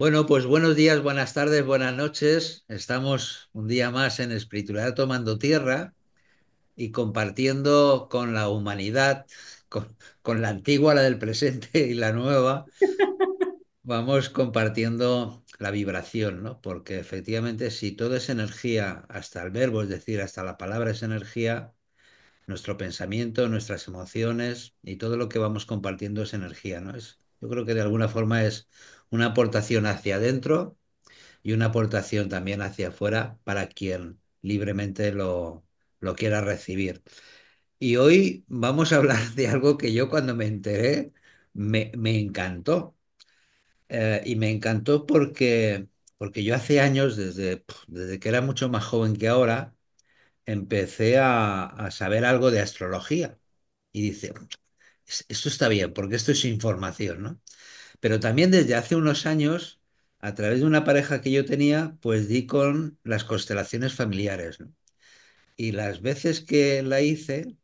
Bueno, pues buenos días, buenas tardes, buenas noches. Estamos un día más en Espiritualidad Tomando Tierra y compartiendo con la humanidad, con la antigua, la del presente y la nueva, vamos compartiendo la vibración, ¿no? Porque efectivamente si todo es energía, hasta el verbo, es decir, hasta la palabra es energía, nuestro pensamiento, nuestras emociones y todo lo que vamos compartiendo es energía, ¿no? Yo creo que de alguna forma es una aportación hacia adentro y una aportación también hacia afuera para quien libremente lo quiera recibir. Y hoy vamos a hablar de algo que yo cuando me enteré me encantó. Y me encantó porque yo hace años, desde que era mucho más joven que ahora, empecé a saber algo de astrología. Y dice, Esto está bien, porque esto es información, ¿no?". Pero también desde hace unos años, a través de una pareja que yo tenía, pues di con las constelaciones familiares, ¿no? Y las veces que la hice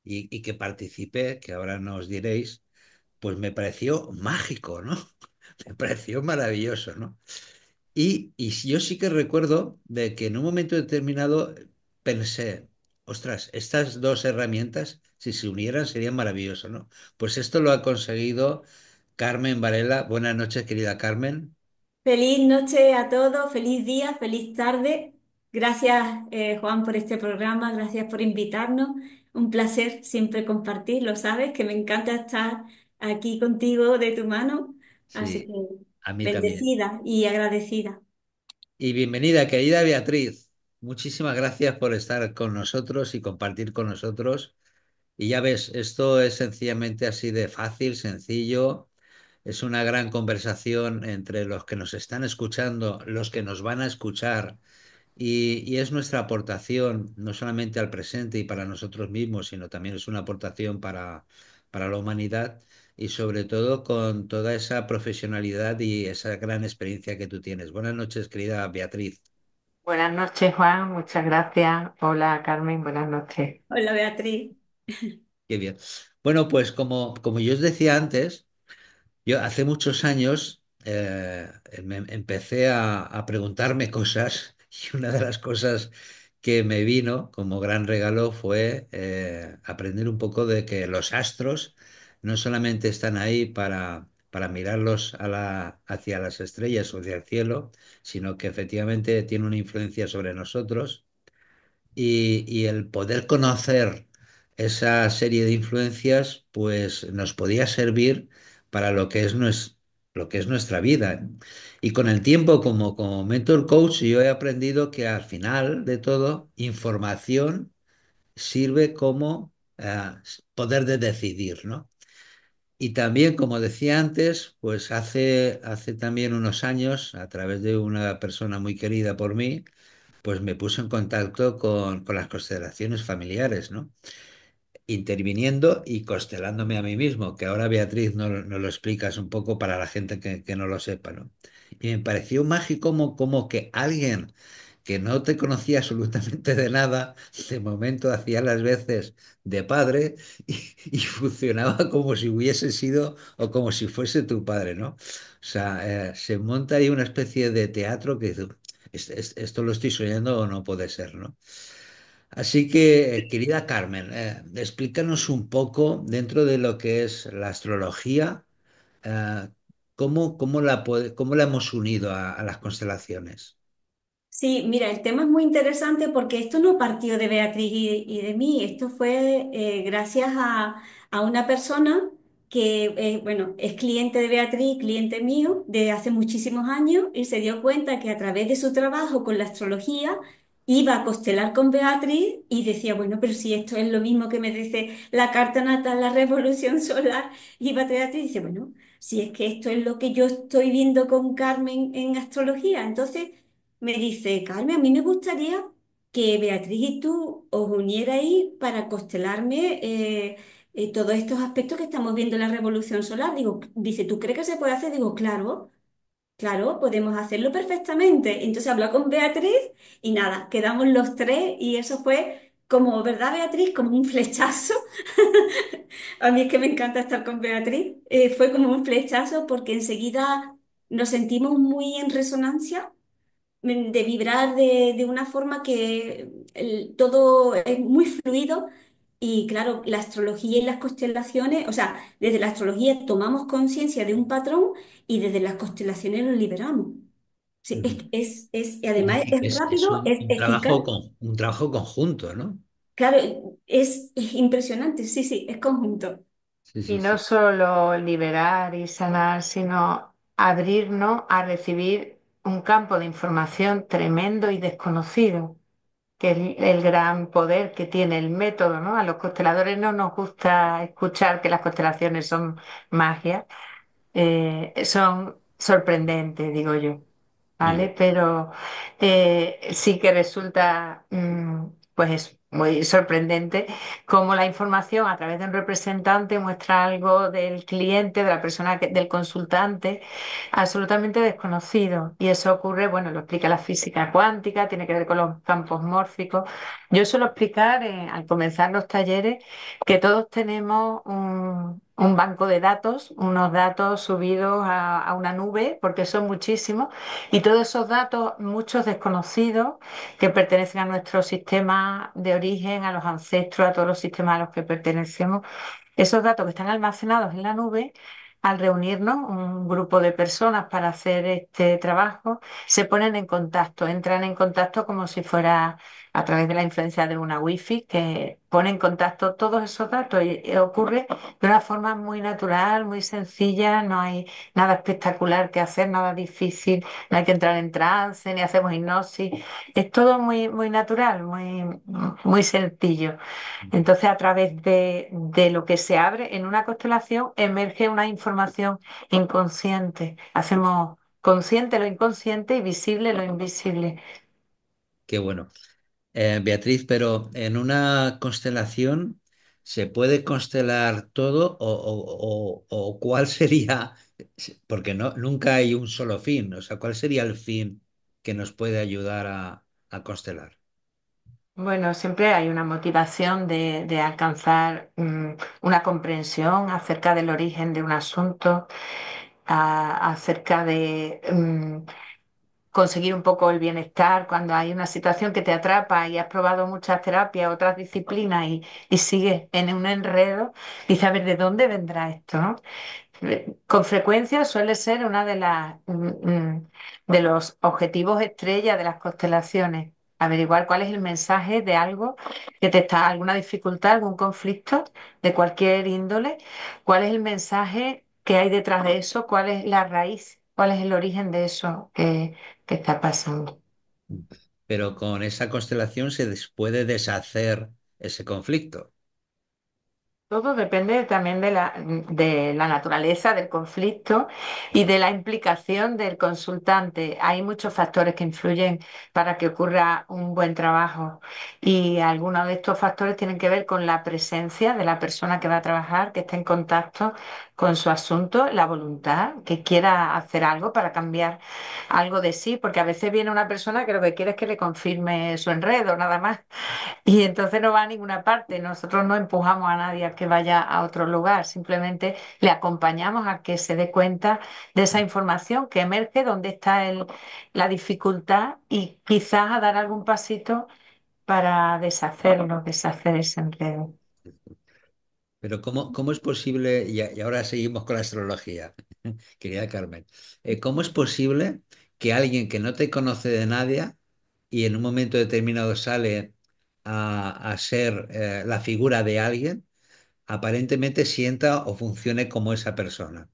y que participé, que ahora no os diréis, pues me pareció mágico, ¿no? Me pareció maravilloso, ¿no? Y yo sí que recuerdo de que en un momento determinado pensé, ostras, estas dos herramientas, si se unieran, serían maravilloso, ¿no? Pues esto lo ha conseguido Carmen Varela. Buenas noches, querida Carmen. Feliz noche a todos, feliz día, feliz tarde. Gracias, Juan, por este programa, gracias por invitarnos. Un placer siempre compartir, lo sabes, que me encanta estar aquí contigo de tu mano. Así Sí, que a mí también. bendecida y agradecida. Y bienvenida, querida Beatriz. Muchísimas gracias por estar con nosotros y compartir con nosotros. Y ya ves, esto es sencillamente así de fácil, sencillo. Es una gran conversación entre los que nos están escuchando, los que nos van a escuchar. Y es nuestra aportación, no solamente al presente y para nosotros mismos, sino también es una aportación para la humanidad y sobre todo con toda esa profesionalidad y esa gran experiencia que tú tienes. Buenas noches, querida Beatriz. Buenas noches, Juan. Muchas gracias. Hola, Carmen. Buenas noches. Hola, Beatriz. Qué bien. Bueno, pues como yo os decía antes, yo hace muchos años empecé a preguntarme cosas y una de las cosas que me vino como gran regalo fue aprender un poco de que los astros no solamente están ahí para mirarlos hacia las estrellas o hacia el cielo, sino que efectivamente tienen una influencia sobre nosotros y el poder conocer esa serie de influencias, pues nos podía servir para lo que es nuestra vida. Y con el tiempo, como mentor coach, yo he aprendido que al final de todo, información sirve como poder de decidir, ¿no? Y también, como decía antes, pues hace también unos años, a través de una persona muy querida por mí, pues me puse en contacto con las constelaciones familiares, ¿no? Interviniendo y constelándome a mí mismo, que ahora Beatriz no lo explicas un poco para la gente que no lo sepa, ¿no? Y me pareció mágico como que alguien que no te conocía absolutamente de nada, de momento hacía las veces de padre y funcionaba como si hubiese sido o como si fuese tu padre, ¿no? O sea, se monta ahí una especie de teatro que dice, esto lo estoy soñando o no puede ser, ¿no? Así que, querida Carmen, explícanos un poco dentro de lo que es la astrología, eh, cómo la hemos unido a las constelaciones. Sí, mira, el tema es muy interesante porque esto no partió de Beatriz y de mí, esto fue gracias a una persona que, bueno, es cliente de Beatriz, cliente mío de hace muchísimos años y se dio cuenta que a través de su trabajo con la astrología iba a constelar con Beatriz y decía, bueno, pero si esto es lo mismo que me dice la carta natal, la revolución solar, y va Beatriz y dice, bueno, si es que esto es lo que yo estoy viendo con Carmen en astrología, entonces me dice, Carmen, a mí me gustaría que Beatriz y tú os unierais para constelarme todos estos aspectos que estamos viendo en la revolución solar. Digo, dice, ¿tú crees que se puede hacer? Digo, claro, claro, podemos hacerlo perfectamente. Entonces habló con Beatriz y nada, quedamos los tres y eso fue como, ¿verdad, Beatriz? Como un flechazo. A mí es que me encanta estar con Beatriz. Fue como un flechazo porque enseguida nos sentimos muy en resonancia, de vibrar de una forma que todo es muy fluido. Y claro, la astrología y las constelaciones, o sea, desde la astrología tomamos conciencia de un patrón y desde las constelaciones lo liberamos. Sí, Ujú. y además es Es rápido, es un eficaz. trabajo un trabajo conjunto, ¿no? Claro, es impresionante, sí, sí, es conjunto. Sí, Y sí, no sí. solo liberar y sanar, sino abrirnos a recibir un campo de información tremendo y desconocido, que es el gran poder que tiene el método, ¿no? A los consteladores no nos gusta escuchar que las constelaciones son magia, son sorprendentes, digo yo. Mm. ¿Vale? Pero sí que resulta, pues muy sorprendente cómo la información a través de un representante muestra algo del cliente, de la persona, del consultante, absolutamente desconocido. Y eso ocurre, bueno, lo explica la física cuántica, tiene que ver con los campos mórficos. Yo suelo explicar, al comenzar los talleres, que todos tenemos un banco de datos, unos datos subidos a una nube, porque son muchísimos y todos esos datos, muchos desconocidos, que pertenecen a nuestro sistema de origen, a los ancestros, a todos los sistemas a los que pertenecemos, esos datos que están almacenados en la nube, al reunirnos un grupo de personas para hacer este trabajo, se ponen en contacto, entran en contacto como si fuera a través de la influencia de una wifi que pone en contacto todos esos datos y ocurre de una forma muy natural, muy sencilla, no hay nada espectacular que hacer, nada difícil, no hay que entrar en trance ni hacemos hipnosis, es todo muy, muy natural, muy, muy sencillo. Entonces, a través de lo que se abre en una constelación, emerge una información inconsciente. Hacemos consciente lo inconsciente y visible lo invisible. Qué bueno. Beatriz, pero en una constelación ¿se puede constelar todo o cuál sería, porque no, nunca hay un solo fin, o sea, ¿cuál sería el fin que nos puede ayudar a constelar? Bueno, siempre hay una motivación de alcanzar una comprensión acerca del origen de un asunto, acerca de conseguir un poco el bienestar cuando hay una situación que te atrapa y has probado muchas terapias, otras disciplinas y sigues en un enredo, dices, a ver, ¿de dónde vendrá esto, no? Con frecuencia suele ser una de de los objetivos estrella de las constelaciones, averiguar cuál es el mensaje de algo que te está, alguna dificultad, algún conflicto de cualquier índole, cuál es el mensaje que hay detrás de eso, cuál es la raíz, cuál es el origen de eso que está pasando. Pero con esa constelación puede deshacer ese conflicto. Todo depende también de la naturaleza del conflicto y de la implicación del consultante. Hay muchos factores que influyen para que ocurra un buen trabajo y algunos de estos factores tienen que ver con la presencia de la persona que va a trabajar, que esté en contacto con su asunto, la voluntad, que quiera hacer algo para cambiar algo de sí, porque a veces viene una persona que lo que quiere es que le confirme su enredo, nada más. Y entonces no va a ninguna parte. Nosotros no empujamos a nadie a que vaya a otro lugar, simplemente le acompañamos a que se dé cuenta de esa información que emerge, dónde está la dificultad y quizás a dar algún pasito para deshacerlo, deshacer ese enredo. Pero ¿cómo es posible, y ahora seguimos con la astrología, querida Carmen, ¿cómo es posible que alguien que no te conoce de nadie y en un momento determinado sale a ser la figura de alguien, aparentemente sienta o funcione como esa persona?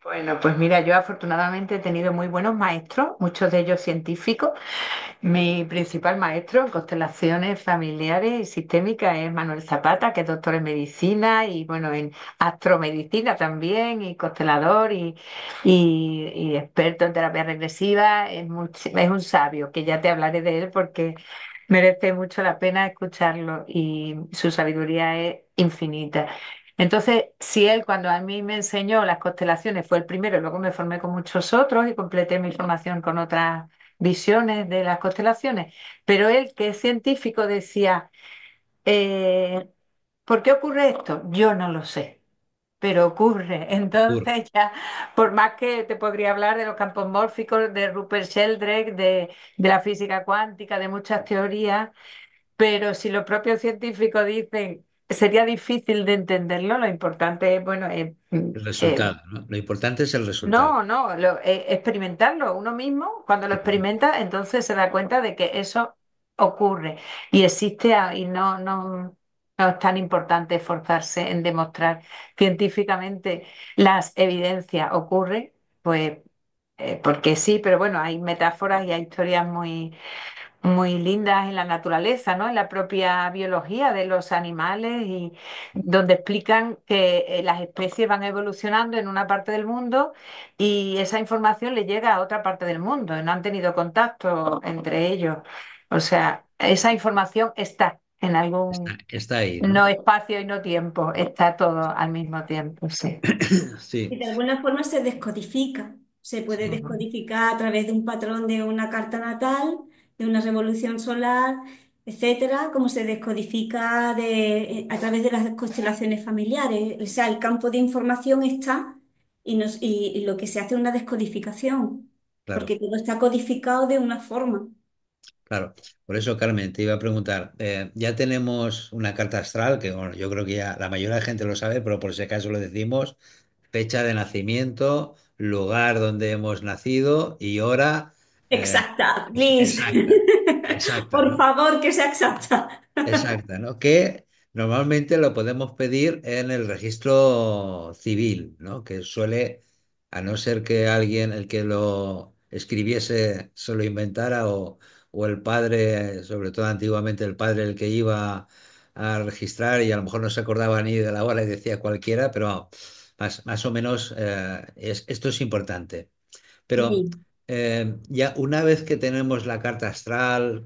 Bueno, pues mira, yo afortunadamente he tenido muy buenos maestros, muchos de ellos científicos. Mi principal maestro en constelaciones familiares y sistémicas es Manuel Zapata, que es doctor en medicina y bueno, en astromedicina también, y constelador y experto en terapia regresiva. Es un sabio, que ya te hablaré de él porque merece mucho la pena escucharlo y su sabiduría es infinita. Entonces, si él cuando a mí me enseñó las constelaciones fue el primero, luego me formé con muchos otros y completé mi formación con otras visiones de las constelaciones, pero él, que es científico, decía, ¿por qué ocurre esto? Yo no lo sé. pero ocurre. Ur, Entonces ya, por más que te podría hablar de los campos mórficos, de Rupert Sheldrake, de la física cuántica, de muchas teorías, pero si los propios científicos dicen sería difícil de entenderlo, lo importante es, bueno, el resultado, ¿no? Lo importante es el resultado. no, no, experimentarlo uno mismo. Cuando lo experimenta, entonces se da cuenta de que eso ocurre y existe y no es tan importante esforzarse en demostrar científicamente las evidencias. Ocurre, pues, porque sí, pero bueno, hay metáforas y hay historias muy lindas en la naturaleza, ¿no? En la propia biología de los animales y donde explican que las especies van evolucionando en una parte del mundo y esa información le llega a otra parte del mundo y no han tenido contacto entre ellos. O sea, esa información está en Está, algún, está ahí, no ¿no? espacio y no tiempo, está todo al mismo tiempo, sí. Y Sí, de alguna forma se descodifica. Se puede sí, descodificar a través de un patrón de una carta natal, de una revolución solar, etcétera, como se descodifica a través de las constelaciones familiares. O sea, el campo de información está y lo que se hace es una descodificación, claro. porque todo está codificado de una forma. Claro, por eso Carmen, te iba a preguntar, ya tenemos una carta astral, que bueno, yo creo que ya la mayoría de la gente lo sabe, pero por si acaso lo decimos, fecha de nacimiento, lugar donde hemos nacido y hora Exacta, please. exacta, exacta, Por ¿no? favor, que sea exacta. Exacta, ¿no? Que normalmente lo podemos pedir en el registro civil, ¿no? Que suele, a no ser que alguien, el que lo escribiese, se lo inventara o el padre, sobre todo antiguamente el padre el que iba a registrar y a lo mejor no se acordaba ni de la hora y decía cualquiera, pero más o menos esto es importante. Pero Sí. ya una vez que tenemos la carta astral,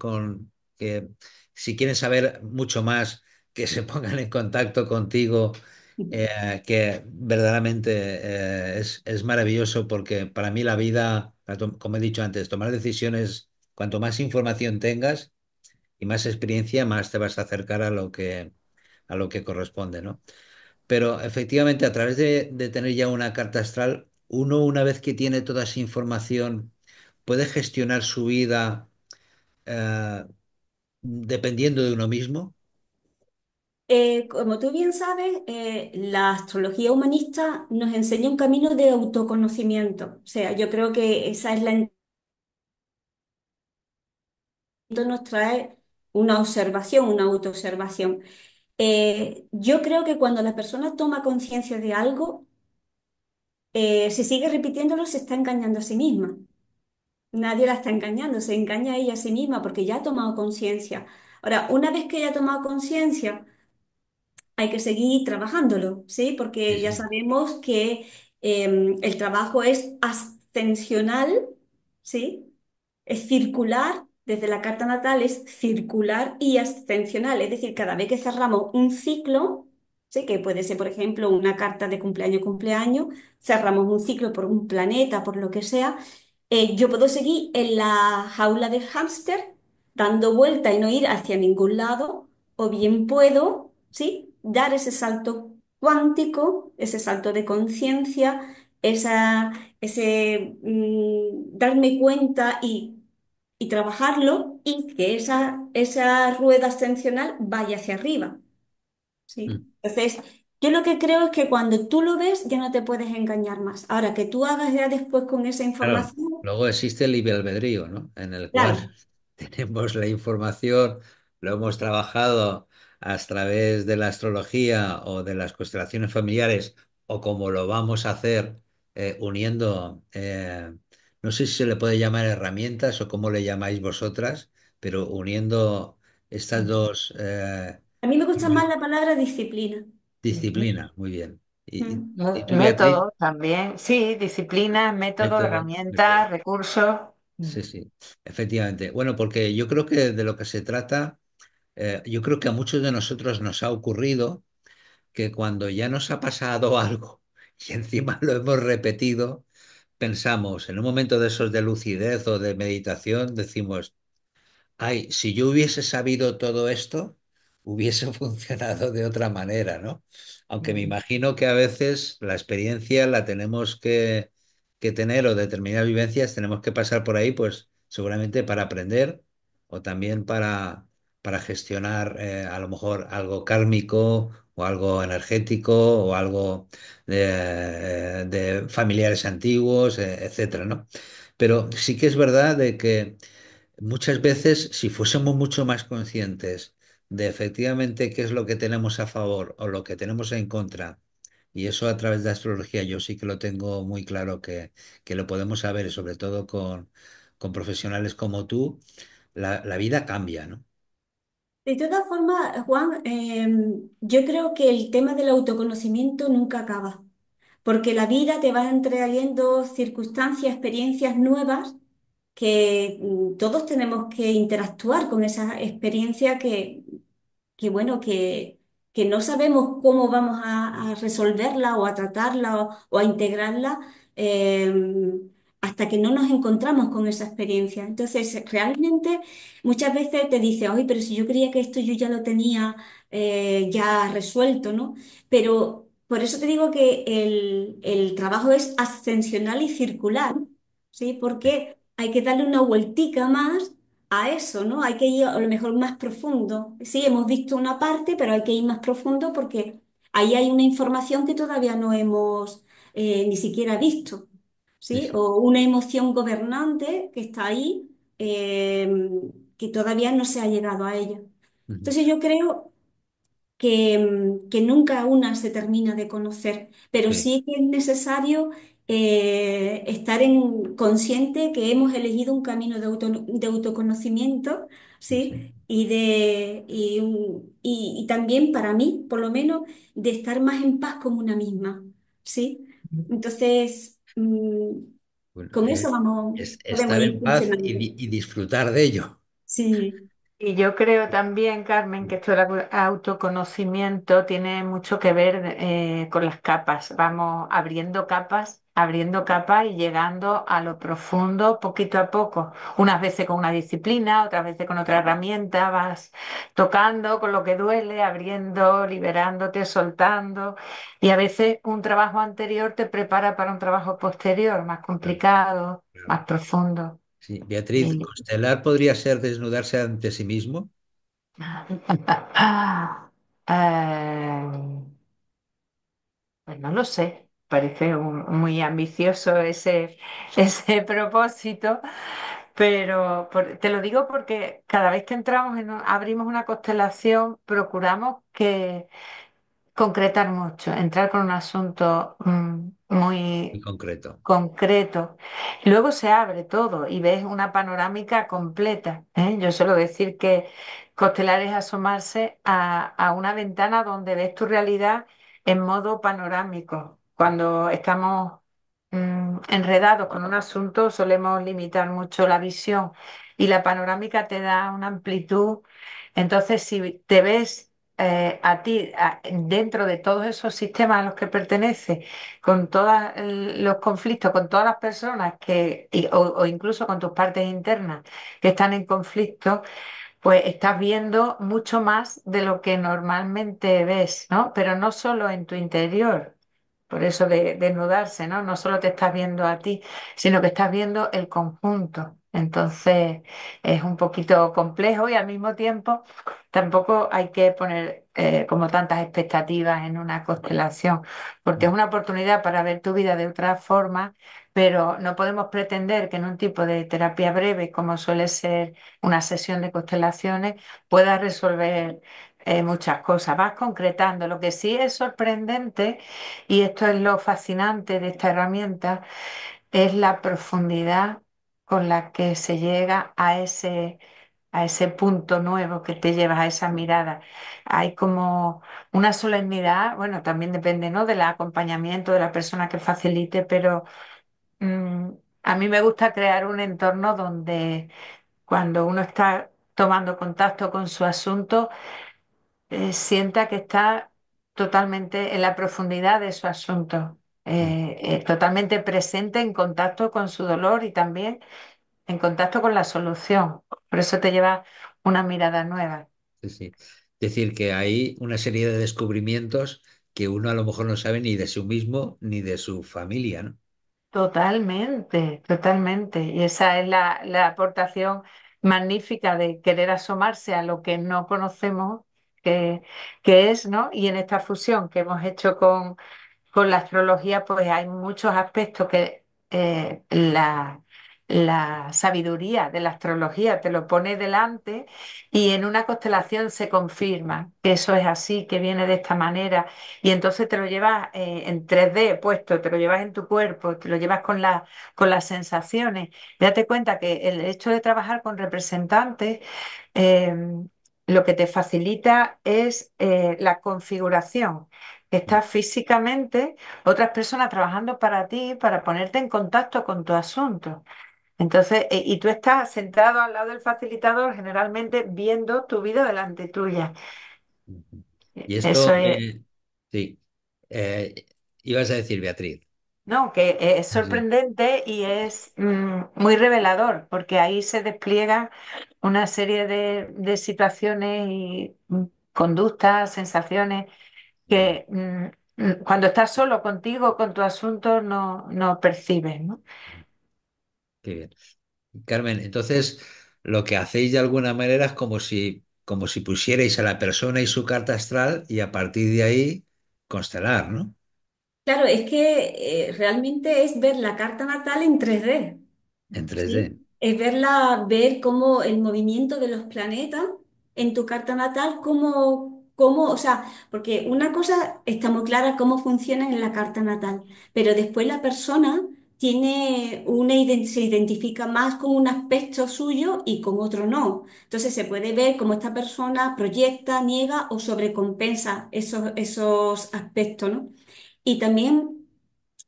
que si quieren saber mucho más, que se pongan en contacto contigo, que verdaderamente es maravilloso porque para mí la vida, como he dicho antes, tomar decisiones, cuanto más información tengas y más experiencia, más te vas a acercar a lo que corresponde, ¿no? Pero efectivamente, a través de tener ya una carta astral, uno una vez que tiene toda esa información, puede gestionar su vida dependiendo de uno mismo. Como tú bien sabes, la astrología humanista nos enseña un camino de autoconocimiento. O sea, yo creo que esa es nos trae una observación, una autoobservación. Yo creo que cuando la persona toma conciencia de algo, si sigue repitiéndolo, se está engañando a sí misma. Nadie la está engañando, se engaña a ella a sí misma porque ya ha tomado conciencia. Ahora, una vez que ella ha tomado conciencia, hay que seguir trabajándolo, ¿sí? Sí, Porque ya sí. sabemos que el trabajo es ascensional, ¿sí? Es circular, desde la carta natal es circular y ascensional, es decir, cada vez que cerramos un ciclo, ¿sí? Que puede ser, por ejemplo, una carta de cumpleaños, cerramos un ciclo por un planeta, por lo que sea, yo puedo seguir en la jaula del hámster dando vuelta y no ir hacia ningún lado, o bien puedo, ¿sí? Dar ese salto cuántico, ese salto de conciencia, darme cuenta y trabajarlo y que esa rueda ascensional vaya hacia arriba, Mm. ¿sí? Entonces, yo lo que creo es que cuando tú lo ves ya no te puedes engañar más. Ahora, que tú hagas ya después con esa Claro, información, luego existe el libre albedrío, ¿no? En el cual claro. tenemos la información, lo hemos trabajado a través de la astrología o de las constelaciones familiares, o como lo vamos a hacer uniendo, no sé si se le puede llamar herramientas o cómo le llamáis vosotras, pero uniendo estas dos A mí me gusta más la palabra disciplina. Ujú. disciplinas, muy bien. Mm. Y tú, Beatriz, Métodos también, sí, disciplinas, métodos, método, método. herramientas, recursos. Sí, sí, efectivamente. Bueno, porque yo creo que de lo que se trata, yo creo que a muchos de nosotros nos ha ocurrido que cuando ya nos ha pasado algo y encima lo hemos repetido, pensamos en un momento de esos de lucidez o de meditación, decimos, ay, si yo hubiese sabido todo esto, hubiese funcionado de otra manera, ¿no? Aunque me Mm. imagino que a veces la experiencia la tenemos que tener o determinadas vivencias tenemos que pasar por ahí, pues seguramente para aprender o también para gestionar a lo mejor algo kármico o algo energético o algo de familiares antiguos, etcétera, ¿no? Pero sí que es verdad de que muchas veces, si fuésemos mucho más conscientes de efectivamente qué es lo que tenemos a favor o lo que tenemos en contra, y eso a través de astrología yo sí que lo tengo muy claro que lo podemos saber, y sobre todo con profesionales como tú, la vida cambia, ¿no? De todas formas, Juan, yo creo que el tema del autoconocimiento nunca acaba, porque la vida te va trayendo circunstancias, experiencias nuevas que todos tenemos que interactuar con esa experiencia que bueno, que no sabemos cómo vamos a resolverla o a tratarla o a integrarla hasta que no nos encontramos con esa experiencia. Entonces, realmente muchas veces te dice, oye, pero si yo creía que esto yo ya lo tenía ya resuelto, ¿no? Pero por eso te digo que el trabajo es ascensional y circular, ¿sí? Porque hay que darle una vueltica más a eso, ¿no? Hay que ir a lo mejor más profundo. Sí, hemos visto una parte, pero hay que ir más profundo porque ahí hay una información que todavía no hemos ni siquiera visto, Sí, ¿sí? sí. O una emoción gobernante que está ahí, que todavía no se ha llegado a ella. Ujú. Entonces yo creo que nunca una se termina de conocer, pero Sí, sí que es necesario estar consciente que hemos elegido un camino de autoconocimiento, sí, sí. ¿sí? Y también para mí, por lo menos, de estar más en paz con una misma, ¿sí? Entonces, Bueno, con eso vamos, es podemos estar ir en paz funcionando. y disfrutar de ello. Sí, Y yo creo también, Carmen, que esto del autoconocimiento tiene mucho que ver con las capas. Vamos abriendo capas y llegando a lo profundo poquito a poco. Unas veces con una disciplina, otras veces con otra herramienta, vas tocando con lo que duele, abriendo, liberándote, soltando. Y a veces un trabajo anterior te prepara para un trabajo posterior, más Claro, complicado, claro. más profundo. Sí, Beatriz, constelar podría ser desnudarse ante sí mismo. Eh, pues no lo sé, parece muy ambicioso ese propósito, pero te lo digo porque cada vez que entramos abrimos una constelación, procuramos que concretar mucho, entrar con un asunto Y muy concreto. concreto. Luego se abre todo y ves una panorámica completa, ¿eh? Yo suelo decir que constelar es asomarse a una ventana donde ves tu realidad en modo panorámico. Cuando estamos enredados con un asunto, solemos limitar mucho la visión y la panorámica te da una amplitud. Entonces, si te ves a ti dentro de todos esos sistemas a los que perteneces, con todos los conflictos, con todas las personas o incluso con tus partes internas que están en conflicto, pues estás viendo mucho más de lo que normalmente ves, ¿no? Pero no solo en tu interior. Por eso de desnudarse, ¿no? No solo te estás viendo a ti, sino que estás viendo el conjunto. Entonces es un poquito complejo y al mismo tiempo tampoco hay que poner como tantas expectativas en una constelación, porque es una oportunidad para ver tu vida de otra forma, pero no podemos pretender que en un tipo de terapia breve, como suele ser una sesión de constelaciones, puedas resolver muchas cosas. Vas concretando. Lo que sí es sorprendente, y esto es lo fascinante de esta herramienta, es la profundidad con la que se llega a ese punto nuevo que te llevas a esa mirada. Hay como una solemnidad, bueno, también depende, ¿no? Del acompañamiento de la persona que facilite, pero mm, a mí me gusta crear un entorno donde cuando uno está tomando contacto con su asunto, sienta que está totalmente en la profundidad de su asunto, totalmente presente en contacto con su dolor y también en contacto con la solución. Por eso te lleva una mirada nueva. Sí, sí. Es decir, que hay una serie de descubrimientos que uno a lo mejor no sabe ni de sí mismo ni de su familia, ¿no? Totalmente, totalmente. Y esa es la aportación magnífica de querer asomarse a lo que no conocemos, que, que es, ¿no? Y en esta fusión que hemos hecho con la astrología, pues hay muchos aspectos que la sabiduría de la astrología te lo pone delante y en una constelación se confirma que eso es así, que viene de esta manera y entonces te lo llevas en 3D puesto, te lo llevas en tu cuerpo, te lo llevas con las sensaciones. Date cuenta que el hecho de trabajar con representantes eh, lo que te facilita es la configuración. Estás físicamente otras personas trabajando para ti, para ponerte en contacto con tu asunto. Entonces, y tú estás sentado al lado del facilitador, generalmente viendo tu vida delante tuya. Ujú. Y Eso esto, es, sí, eh, ibas a decir, Beatriz. no, que es Sí. sorprendente y es muy revelador, porque ahí se despliega una serie de situaciones y conductas, sensaciones que cuando estás solo contigo, con tu asunto, no percibes, ¿no? Qué bien. Carmen, entonces lo que hacéis de alguna manera es como si pusierais a la persona y su carta astral y a partir de ahí constelar, ¿no? Claro, es que realmente es ver la carta natal en 3D. En 3D. Sí, es verla, ver cómo el movimiento de los planetas en tu carta natal, o sea, porque una cosa está muy clara cómo funciona en la carta natal, pero después la persona se identifica más con un aspecto suyo y con otro no. Entonces se puede ver cómo esta persona proyecta, niega o sobrecompensa esos aspectos, ¿no? Y también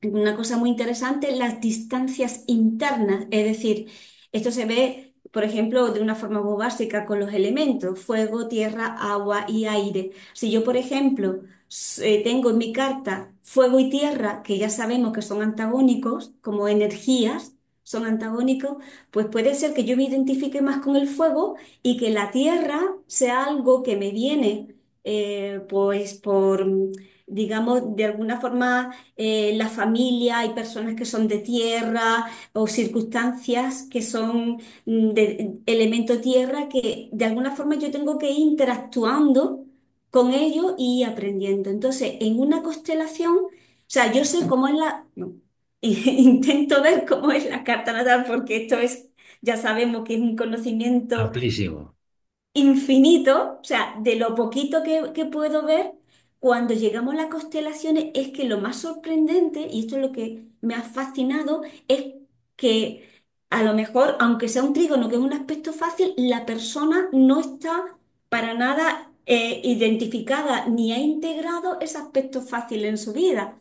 una cosa muy interesante, las distancias internas, es decir, esto se ve, por ejemplo, de una forma muy básica con los elementos, fuego, tierra, agua y aire. Si yo, por ejemplo, tengo en mi carta fuego y tierra, que ya sabemos que son antagónicos, como energías, son antagónicos, pues puede ser que yo me identifique más con el fuego y que la tierra sea algo que me viene, pues por, digamos, de alguna forma la familia, hay personas que son de tierra o circunstancias que son de elemento tierra que de alguna forma yo tengo que ir interactuando con ellos y aprendiendo. Entonces, en una constelación, o sea, yo sé cómo es no, intento ver cómo es la carta natal porque esto es, ya sabemos que es un conocimiento Amplísimo. infinito, o sea, de lo poquito que puedo ver, cuando llegamos a las constelaciones es que lo más sorprendente, y esto es lo que me ha fascinado, es que a lo mejor, aunque sea un trígono, que es un aspecto fácil, la persona no está para nada identificada ni ha integrado ese aspecto fácil en su vida.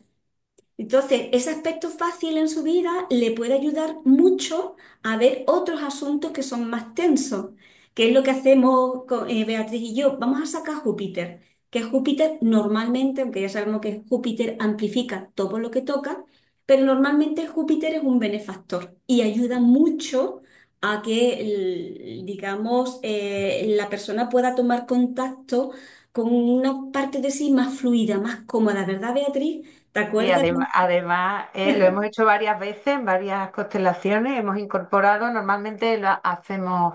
Entonces, ese aspecto fácil en su vida le puede ayudar mucho a ver otros asuntos que son más tensos, que es lo que hacemos con, Beatriz y yo. Vamos a sacar Júpiter, que Júpiter normalmente, aunque ya sabemos que Júpiter amplifica todo lo que toca, pero normalmente Júpiter es un benefactor y ayuda mucho a que, digamos, la persona pueda tomar contacto con una parte de sí más fluida, más cómoda, ¿verdad, Beatriz? ¿Te Y acuerdas? además lo hemos hecho varias veces en varias constelaciones, hemos incorporado, normalmente lo hacemos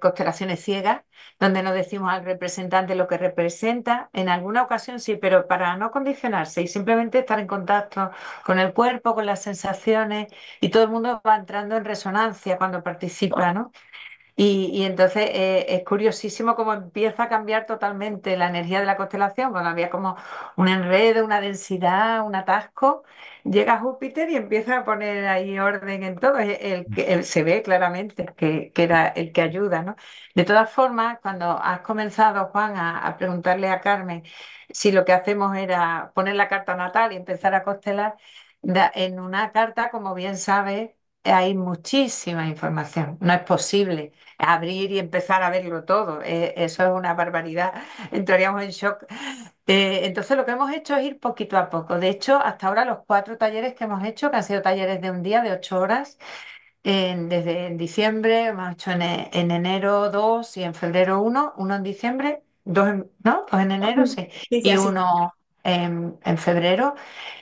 constelaciones ciegas, donde no decimos al representante lo que representa. En alguna ocasión sí, pero para no condicionarse y simplemente estar en contacto con el cuerpo, con las sensaciones, y todo el mundo va entrando en resonancia cuando participa, ¿no? Y entonces es curiosísimo cómo empieza a cambiar totalmente la energía de la constelación, cuando había como un enredo, una densidad, un atasco, llega Júpiter y empieza a poner ahí orden en todo. Se ve claramente que era el que ayuda, ¿no? De todas formas, cuando has comenzado, Juan, a preguntarle a Carmen si lo que hacemos era poner la carta natal y empezar a constelar, en una carta, como bien sabes, hay muchísima información. No es posible abrir y empezar a verlo todo. Eso es una barbaridad. Entraríamos en shock. Entonces lo que hemos hecho es ir poquito a poco. De hecho, hasta ahora los 4 talleres que hemos hecho, que han sido talleres de un día, de 8 horas, desde en diciembre, hemos hecho en enero 2 y en febrero uno en diciembre. ¿no? Dos en enero, Sí, sí, sí, y así. uno en febrero.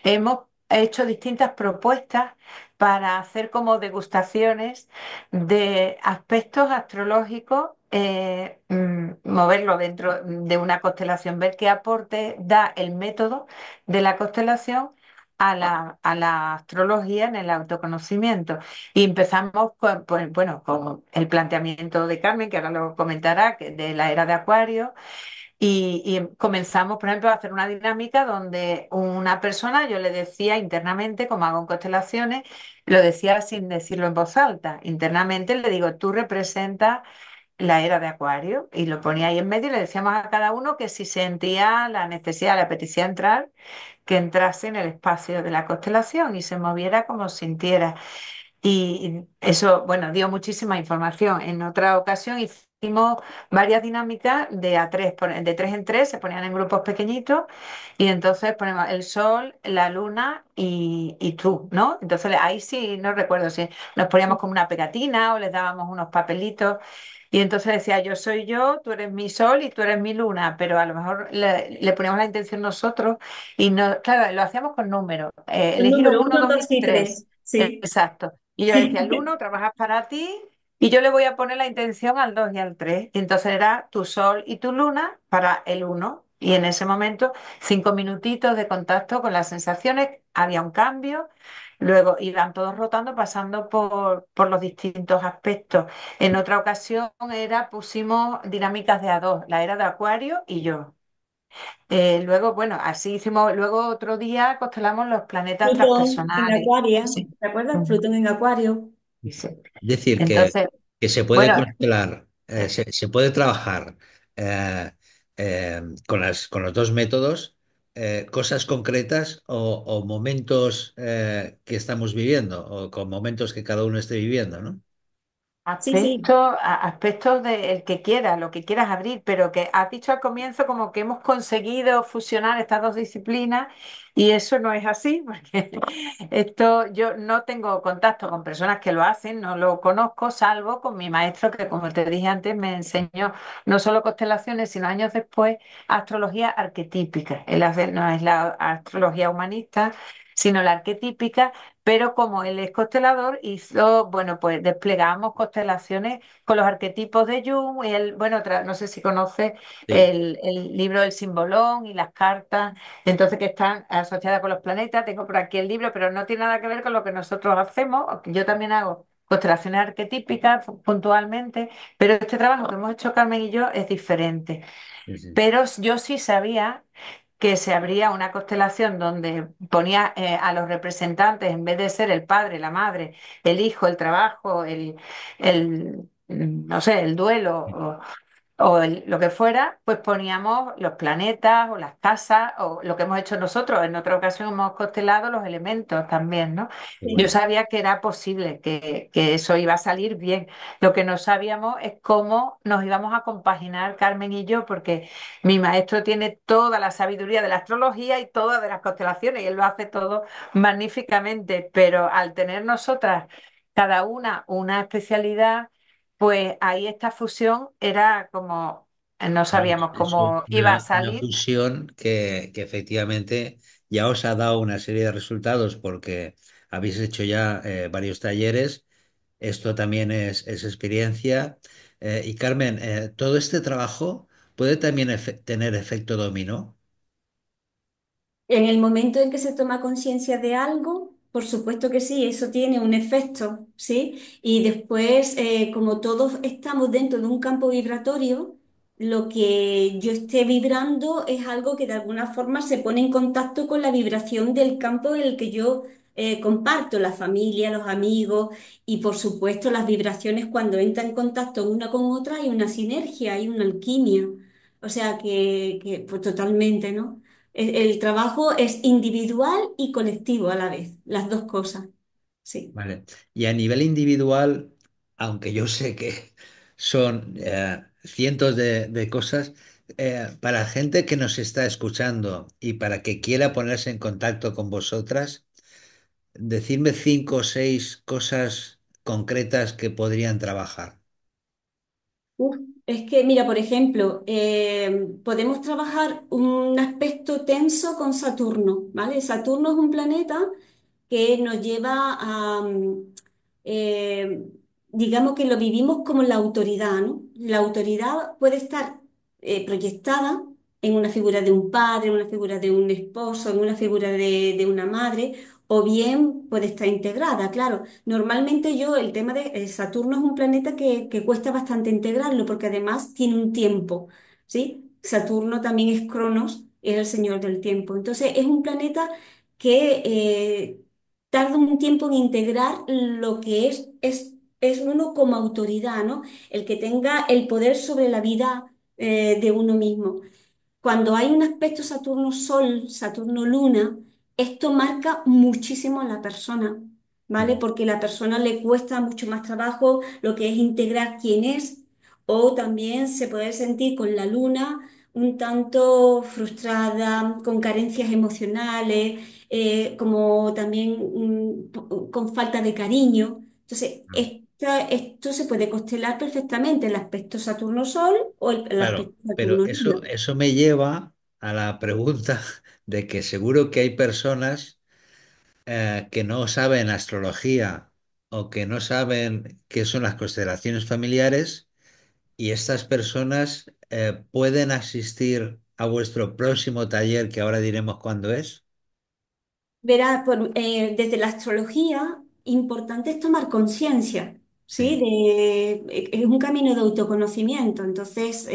Hemos hecho distintas propuestas para hacer como degustaciones de aspectos astrológicos, moverlo dentro de una constelación, ver qué aporte da el método de la constelación a la astrología en el autoconocimiento. Y empezamos con, pues, bueno, con el planteamiento de Carmen, que ahora lo comentará, de la era de Acuario, y comenzamos, por ejemplo, a hacer una dinámica donde una persona, yo le decía internamente, como hago en constelaciones, lo decía sin decirlo en voz alta. Internamente le digo, tú representas la era de Acuario, y lo ponía ahí en medio y le decíamos a cada uno que si sentía la necesidad, le apetecía entrar, que entrase en el espacio de la constelación y se moviera como sintiera. Y eso, bueno, dio muchísima información. En otra ocasión hicimos varias dinámicas de a tres, de tres en tres, se ponían en grupos pequeñitos y entonces ponemos el sol, la luna y tú, ¿no? Entonces ahí sí, no recuerdo si nos poníamos como una pegatina o les dábamos unos papelitos y entonces decía yo soy yo, tú eres mi sol y tú eres mi luna, pero a lo mejor le poníamos la intención nosotros y no, claro, lo hacíamos con números, El elegir un número uno, uno, dos dos y y tres. tres. Sí. Exacto. Y yo le decía, al uno trabajas para ti y yo le voy a poner la intención al 2 y al 3. Y entonces era tu sol y tu luna para el uno. Y en ese momento, 5 minutitos de contacto con las sensaciones, había un cambio. Luego iban todos rotando, pasando por los distintos aspectos. En otra ocasión pusimos dinámicas de a dos, la era de Acuario y yo. Luego, bueno, así hicimos, luego otro día constelamos los planetas Plutón en transpersonales. Acuario, Sí. ¿te acuerdas? Ujú. Plutón en Acuario. Sí, sí. Decir Entonces, que se puede bueno, constelar, se puede trabajar eh, con los dos métodos, cosas concretas o momentos que estamos viviendo o con momentos que cada uno esté viviendo, ¿no? Sí, sí. aspectos del que quieras, lo que quieras abrir, pero que has dicho al comienzo como que hemos conseguido fusionar estas dos disciplinas y eso no es así, porque esto yo no tengo contacto con personas que lo hacen, no lo conozco, salvo con mi maestro que, como te dije antes, me enseñó no solo constelaciones, sino años después astrología arquetípica. Él hace, no es la astrología humanista, sino la arquetípica, pero como él es constelador, hizo, bueno, pues desplegamos constelaciones con los arquetipos de Jung y él, bueno, no sé si conoce Sí, el libro del Simbolón y las cartas, entonces que están asociadas con los planetas. Tengo por aquí el libro, pero no tiene nada que ver con lo que nosotros hacemos. Yo también hago constelaciones arquetípicas puntualmente, pero este trabajo que hemos hecho Carmen y yo es diferente. sí, sí. Pero yo sí sabía que se abría una constelación donde ponía a los representantes, en vez de ser el padre, la madre, el hijo, el trabajo, no sé, el duelo lo que fuera, pues poníamos los planetas o las casas o lo que hemos hecho nosotros. En otra ocasión hemos constelado los elementos también, ¿no? Qué Yo bueno. sabía que era posible, que eso iba a salir bien. Lo que no sabíamos es cómo nos íbamos a compaginar Carmen y yo, porque mi maestro tiene toda la sabiduría de la astrología y toda de las constelaciones y él lo hace todo magníficamente, pero al tener nosotras cada una especialidad, pues ahí esta fusión era como, no sabíamos Es cómo iba a una salir. fusión que efectivamente ya os ha dado una serie de resultados porque habéis hecho ya varios talleres. Esto también es experiencia. Y Carmen, todo este trabajo puede también tener efecto dominó. En el momento en que se toma conciencia de algo, por supuesto que sí, eso tiene un efecto, ¿sí? Y después, como todos estamos dentro de un campo vibratorio, lo que yo esté vibrando es algo que de alguna forma se pone en contacto con la vibración del campo en el que yo comparto, la familia, los amigos y por supuesto las vibraciones cuando entran en contacto una con otra hay una sinergia, hay una alquimia. O sea pues totalmente, ¿no? El trabajo es individual y colectivo a la vez, las dos cosas. Sí. Vale. Y a nivel individual, aunque yo sé que son cientos de cosas, para gente que nos está escuchando y para que quiera ponerse en contacto con vosotras, decidme 5 o 6 cosas concretas que podrían trabajar. Uf. Es que, mira, por ejemplo, podemos trabajar un aspecto tenso con Saturno, ¿vale? Saturno es un planeta que nos lleva a, eh, digamos que lo vivimos como la autoridad, ¿no? La autoridad puede estar proyectada en una figura de un padre, en una figura de un esposo, en una figura de una madre, o bien puede estar integrada, claro. Normalmente yo, el tema de Saturno es un planeta que cuesta bastante integrarlo, porque además tiene un tiempo, ¿sí? Saturno también es Cronos, es el señor del tiempo. Entonces es un planeta que tarda un tiempo en integrar lo que es uno como autoridad, ¿no? El que tenga el poder sobre la vida de uno mismo. Cuando hay un aspecto Saturno-Sol, Saturno-Luna, esto marca muchísimo a la persona, ¿vale? Mm. Porque a la persona le cuesta mucho más trabajo lo que es integrar quién es, o también se puede sentir con la Luna un tanto frustrada, con carencias emocionales, como también con falta de cariño. Entonces, esto se puede constelar perfectamente el aspecto Saturno-Sol o el Claro, aspecto pero Saturno-Luna. eso me lleva a la pregunta de que seguro que hay personas que no saben astrología o que no saben qué son las constelaciones familiares y estas personas pueden asistir a vuestro próximo taller, que ahora diremos cuándo es. Verá, desde la astrología, importante es tomar conciencia, ¿sí? Sí. Es un camino de autoconocimiento. Entonces,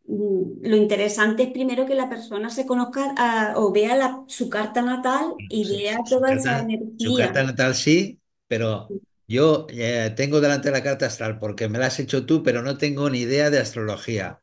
lo interesante es primero que la persona se conozca o vea su carta natal y vea toda esa Su carta energía. natal sí, pero yo tengo delante la carta astral porque me la has hecho tú, pero no tengo ni idea de astrología.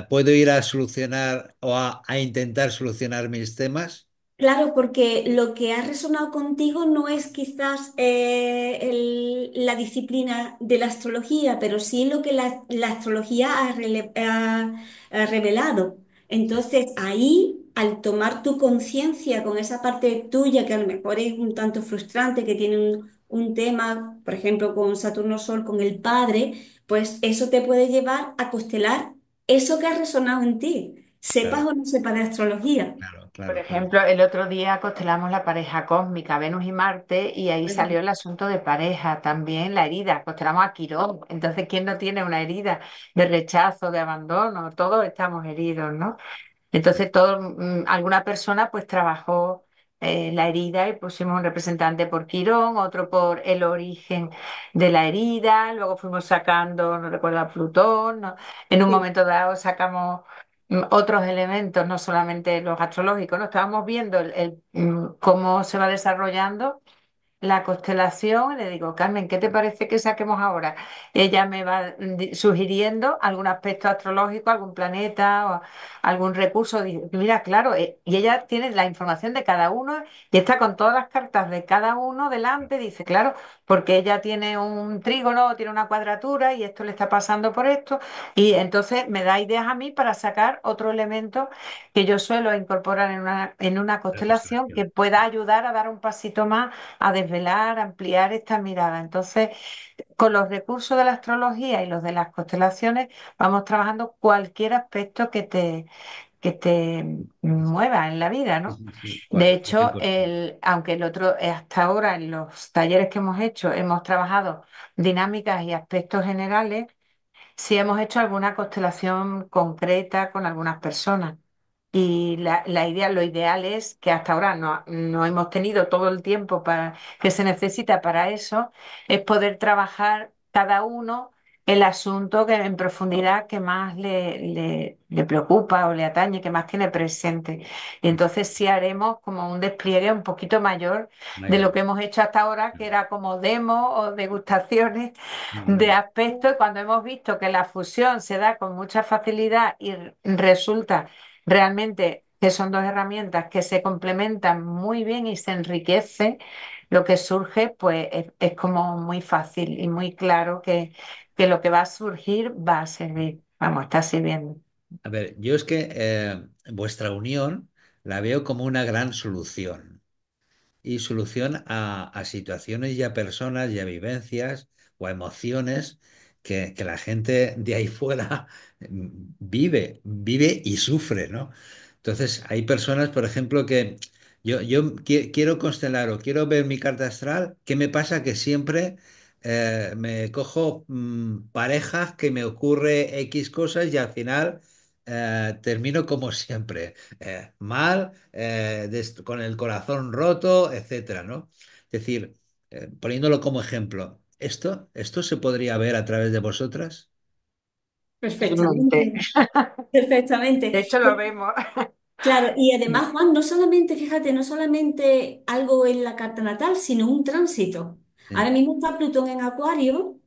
¿Puedo ir a solucionar o a intentar solucionar mis temas? Claro, porque lo que ha resonado contigo no es quizás la disciplina de la astrología, pero sí lo que la astrología ha revelado. Entonces, ahí, al tomar tu conciencia con esa parte tuya que a lo mejor es un tanto frustrante, que tiene un tema, por ejemplo, con Saturno Sol, con el padre, pues eso te puede llevar a constelar eso que ha resonado en ti, sepas Claro, o no sepas de astrología. claro, Por claro, claro. ejemplo, el otro día constelamos la pareja cósmica, Venus y Marte, y ahí salió el asunto de pareja, también la herida. Constelamos a Quirón. Entonces, ¿quién no tiene una herida de rechazo, de abandono? Todos estamos heridos, ¿no? Entonces, alguna persona pues trabajó la herida y pusimos un representante por Quirón, otro por el origen de la herida, luego fuimos sacando, no recuerdo, a Plutón, ¿no? En un Sí. momento dado sacamos otros elementos, no solamente los astrológicos, ¿no? Estábamos viendo cómo se va desarrollando la constelación y le digo, Carmen, ¿qué te parece que saquemos ahora? Ella me va sugiriendo algún aspecto astrológico, algún planeta o algún recurso. Mira, claro, y ella tiene la información de cada uno y está con todas las cartas de cada uno delante. Dice, claro, porque ella tiene un trígono, tiene una cuadratura y esto le está pasando por esto. Y entonces me da ideas a mí para sacar otro elemento que yo suelo incorporar en una La constelación que constelación. pueda ayudar a dar un pasito más a desvelar, a ampliar esta mirada. Entonces, con los recursos de la astrología y los de las constelaciones, vamos trabajando cualquier aspecto que te mueva en la vida, Sí, ¿no? sí, sí, De cualquier hecho, cosa. aunque el otro, hasta ahora en los talleres que hemos hecho, hemos trabajado dinámicas y aspectos generales, sí hemos hecho alguna constelación concreta con algunas personas. Y la idea, lo ideal es que hasta ahora no hemos tenido todo el tiempo que se necesita para eso, es poder trabajar cada uno el asunto que en profundidad que más le preocupa o le atañe, que más tiene presente. Y entonces sí haremos como un despliegue un poquito mayor de lo Mayor. que hemos hecho hasta ahora, que era como demo o degustaciones No, de no. aspectos, y cuando hemos visto que la fusión se da con mucha facilidad y resulta realmente que son dos herramientas que se complementan muy bien y se enriquece, lo que surge pues es como muy fácil y muy claro que lo que va a surgir va a servir, vamos, está sirviendo. A ver, yo es que vuestra unión la veo como una gran solución y solución a situaciones y a personas y a vivencias o a emociones que la gente de ahí fuera vive y sufre, ¿no? Entonces, hay personas, por ejemplo, que quiero constelar o quiero ver mi carta astral. ¿Qué me pasa? Que siempre me cojo parejas que me ocurre X cosas y al final termino como siempre, mal, con el corazón roto, etcétera, ¿no? Es decir, poniéndolo como ejemplo, ¿esto se podría ver a través de vosotras? Totalmente. Perfectamente, perfectamente. De hecho, lo vemos. Claro, y además, Juan, no solamente, fíjate, no solamente algo en la carta natal, sino un tránsito. Ahora Sí. mismo está Plutón en Acuario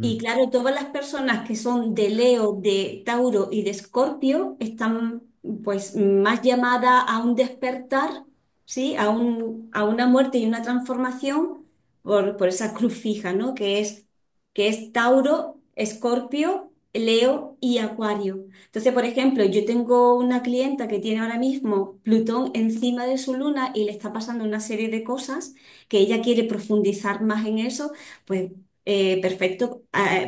y Mm, claro, todas las personas que son de Leo, de Tauro y de Escorpio están pues más llamadas a un despertar, ¿sí? A una muerte y una transformación por esa cruz fija, ¿no? Que es Tauro, Escorpio, Leo y Acuario. Entonces, por ejemplo, yo tengo una clienta que tiene ahora mismo Plutón encima de su luna y le está pasando una serie de cosas que ella quiere profundizar más en eso, pues perfecto.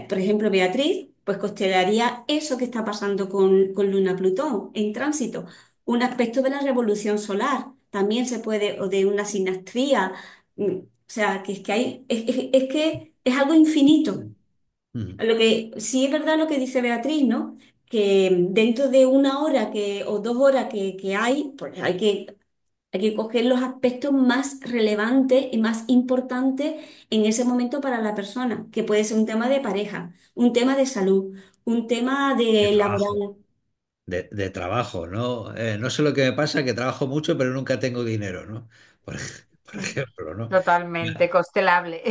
Por ejemplo, Beatriz, pues consideraría eso que está pasando con Luna-Plutón en tránsito. Un aspecto de la revolución solar también se puede, o de una sinastría. O sea, que es que hay, es que es algo infinito. mm. Lo que sí es verdad lo que dice Beatriz, ¿no? Que dentro de una hora o 2 horas que hay, pues hay que coger los aspectos más relevantes y más importantes en ese momento para la persona, que puede ser un tema de pareja, un tema de salud, un tema De de trabajo. laboral. De trabajo, ¿no? No sé lo que me pasa, que trabajo mucho, pero nunca tengo dinero, ¿no? Por ejemplo, ¿no? Totalmente constelable.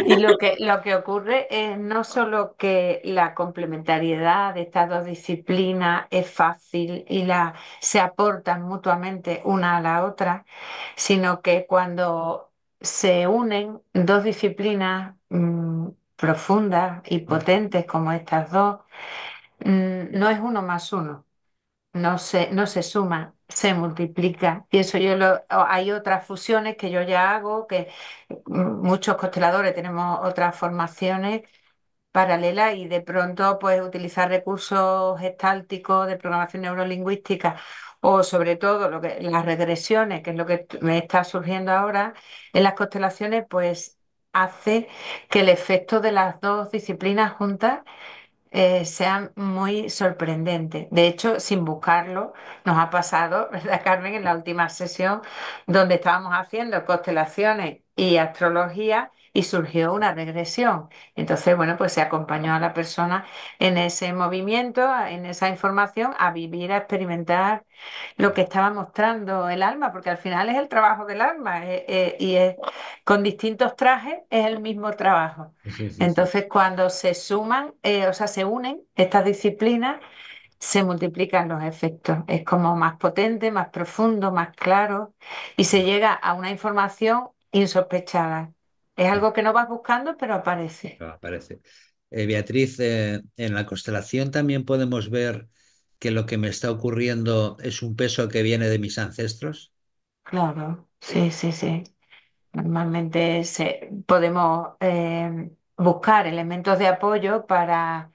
Y lo que ocurre es no solo que la complementariedad de estas dos disciplinas es fácil y se aportan mutuamente una a la otra, sino que cuando se unen dos disciplinas profundas y potentes como estas dos, no es uno más uno, no se suma, se multiplica. Y eso hay otras fusiones que yo ya hago, que muchos consteladores tenemos otras formaciones paralelas y de pronto pues utilizar recursos gestálticos de programación neurolingüística o sobre todo las regresiones, que es lo que me está surgiendo ahora en las constelaciones, pues hace que el efecto de las dos disciplinas juntas sean muy sorprendentes. De hecho, sin buscarlo, nos ha pasado, ¿verdad, Carmen? En la última sesión donde estábamos haciendo constelaciones y astrología y surgió una regresión. Entonces, bueno, pues se acompañó a la persona en ese movimiento, en esa información, a vivir, a experimentar lo que estaba mostrando el alma, porque al final es el trabajo del alma con distintos trajes es el mismo trabajo. Sí, sí, sí. Entonces, cuando se suman, o sea, se unen estas disciplinas, se multiplican los efectos. Es como más potente, más profundo, más claro y se llega a una información insospechada. Es algo que no vas buscando, pero aparece. Parece. Beatriz, en la constelación también podemos ver que lo que me está ocurriendo es un peso que viene de mis ancestros. Claro, sí, sí, sí. Normalmente podemos buscar elementos de apoyo para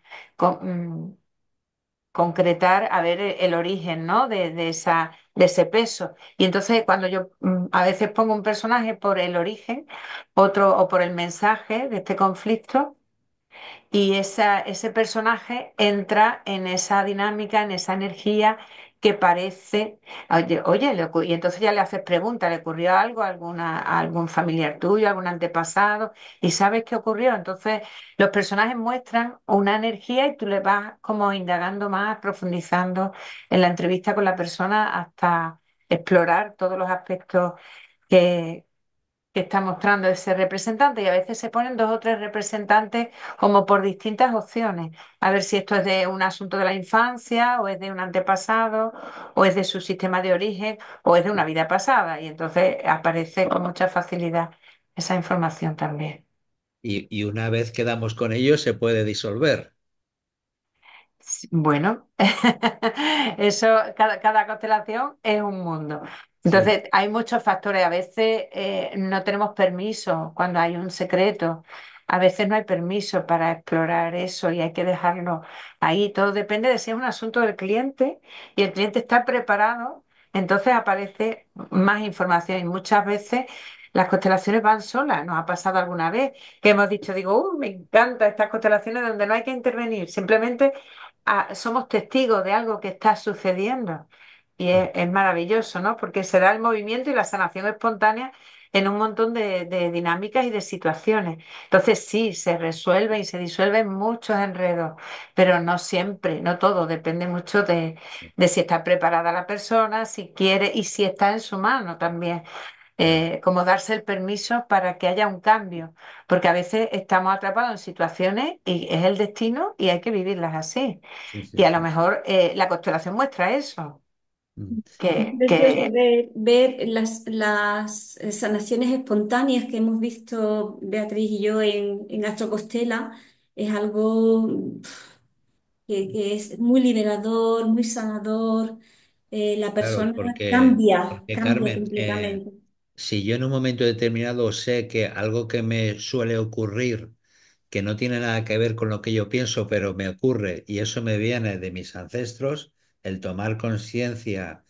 concretar, a ver el origen, ¿no? De ese peso. Y entonces cuando yo a veces pongo un personaje por el origen, otro o por el mensaje de este conflicto, y ese personaje entra en esa dinámica, en esa energía que parece, oye, y entonces ya le haces preguntas, ¿le ocurrió algo a algún familiar tuyo, algún antepasado? ¿Y sabes qué ocurrió? Entonces los personajes muestran una energía y tú le vas como indagando más, profundizando en la entrevista con la persona hasta explorar todos los aspectos que está mostrando ese representante y a veces se ponen dos o tres representantes como por distintas opciones, a ver si esto es de un asunto de la infancia o es de un antepasado o es de su sistema de origen o es de una vida pasada y entonces aparece con mucha facilidad esa información también. Y una vez que damos con ellos, se puede disolver. Bueno, eso, cada constelación es un mundo. Sí. Entonces, hay muchos factores. A veces no tenemos permiso cuando hay un secreto a veces no hay permiso para explorar eso y hay que dejarlo ahí. Todo depende de si es un asunto del cliente y el cliente está preparado, entonces aparece más información y muchas veces las constelaciones van solas. Nos ha pasado alguna vez que hemos dicho, digo, me encantan estas constelaciones donde no hay que intervenir, simplemente somos testigos de algo que está sucediendo. Y es maravilloso, ¿no? Porque se da el movimiento y la sanación espontánea en un montón de dinámicas y de situaciones. Entonces sí, se resuelve y se disuelven muchos enredos, pero no siempre, no todo, depende mucho de si está preparada la persona, si quiere y si está en su mano también. Ya. Como darse el permiso para que haya un cambio, porque a veces estamos atrapados en situaciones y es el destino y hay que vivirlas así. Sí, Y sí, a lo sí. mejor la constelación muestra eso, Mm. Es que, precioso que ver las sanaciones espontáneas que hemos visto Beatriz y yo en Astro Costela. Es algo que es muy liberador, muy sanador. La Claro, persona porque, cambia, porque cambia Carmen, completamente. si yo en un momento determinado sé que algo que me suele ocurrir, que no tiene nada que ver con lo que yo pienso, pero me ocurre y eso me viene de mis ancestros, el tomar conciencia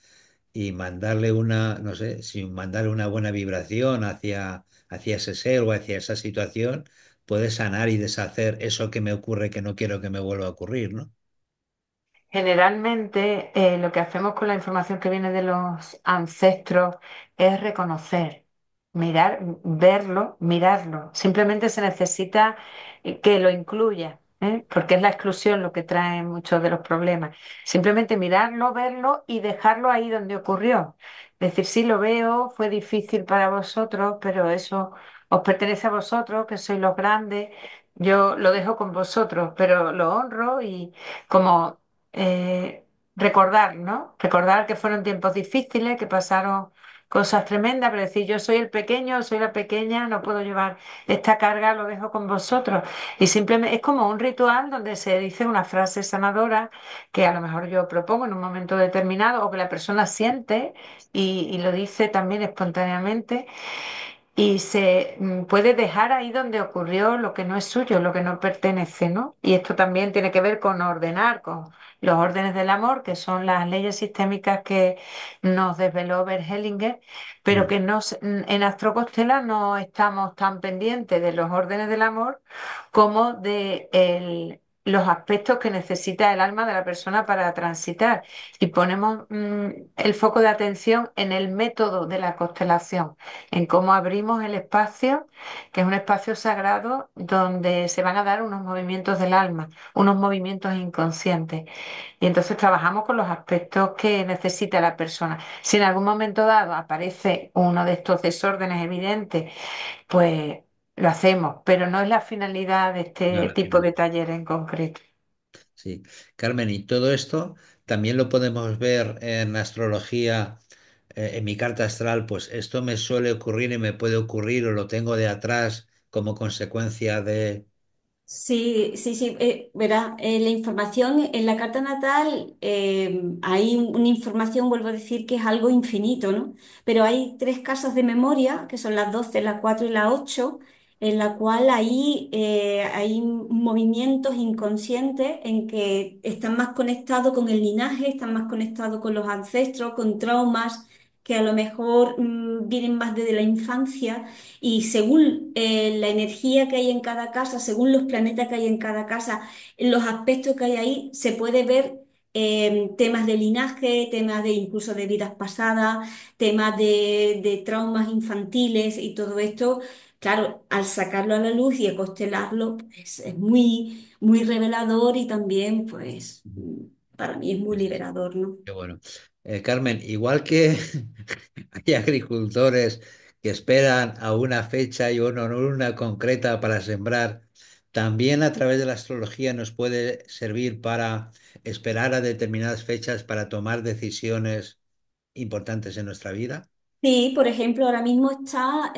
y mandarle una, no sé, si mandarle una buena vibración hacia ese ser o hacia esa situación, puede sanar y deshacer eso que me ocurre que no quiero que me vuelva a ocurrir, ¿no? generalmente lo que hacemos con la información que viene de los ancestros es reconocer, mirar, verlo, mirarlo. Simplemente se necesita que lo incluya, ¿eh? Porque es la exclusión lo que trae muchos de los problemas. Simplemente mirarlo, verlo y dejarlo ahí donde ocurrió. Es decir, sí lo veo, fue difícil para vosotros, pero eso os pertenece a vosotros, que sois los grandes. Yo lo dejo con vosotros, pero lo honro y como recordar, ¿no? Recordar que fueron tiempos difíciles, que pasaron cosas tremendas, pero decir, yo soy el pequeño, soy la pequeña, no puedo llevar esta carga, lo dejo con vosotros. Y simplemente es como un ritual donde se dice una frase sanadora que a lo mejor yo propongo en un momento determinado o que la persona siente y lo dice también espontáneamente y se puede dejar ahí donde ocurrió lo que no es suyo, lo que no pertenece, ¿no? Y esto también tiene que ver con ordenar, con los órdenes del amor, que son las leyes sistémicas que nos desveló Bert Hellinger, pero Mm. que en Astrocostela no estamos tan pendientes de los órdenes del amor como de los aspectos que necesita el alma de la persona para transitar. Y ponemos el foco de atención en el método de la constelación, en cómo abrimos el espacio, que es un espacio sagrado donde se van a dar unos movimientos del alma, unos movimientos inconscientes. Y entonces trabajamos con los aspectos que necesita la persona. Si en algún momento dado aparece uno de estos desórdenes evidentes, pues lo hacemos, pero no es la finalidad de No, este la tipo de final. taller en concreto. Sí. Carmen, y todo esto también lo podemos ver en astrología, en mi carta astral, pues esto me suele ocurrir y me puede ocurrir o lo tengo de atrás como consecuencia de... Sí, sí, sí, verá, la información en la carta natal, hay una información, vuelvo a decir, que es algo infinito, ¿no? Pero hay tres casas de memoria, que son las 12, la 4 y la 8, en la cual hay movimientos inconscientes en que están más conectados con el linaje, están más conectados con los ancestros, con traumas que a lo mejor vienen más desde la infancia y según la energía que hay en cada casa, según los planetas que hay en cada casa, los aspectos que hay ahí, se puede ver temas de linaje, temas de incluso de vidas pasadas, temas de traumas infantiles y todo esto. Claro, al sacarlo a la luz y a constelarlo, pues, es muy, muy revelador y también, pues, para mí es muy liberador, ¿no? Qué bueno. Carmen, igual que hay agricultores que esperan a una fecha y una concreta para sembrar, también a través de la astrología nos puede servir para esperar a determinadas fechas para tomar decisiones importantes en nuestra vida. Sí, por ejemplo, ahora mismo está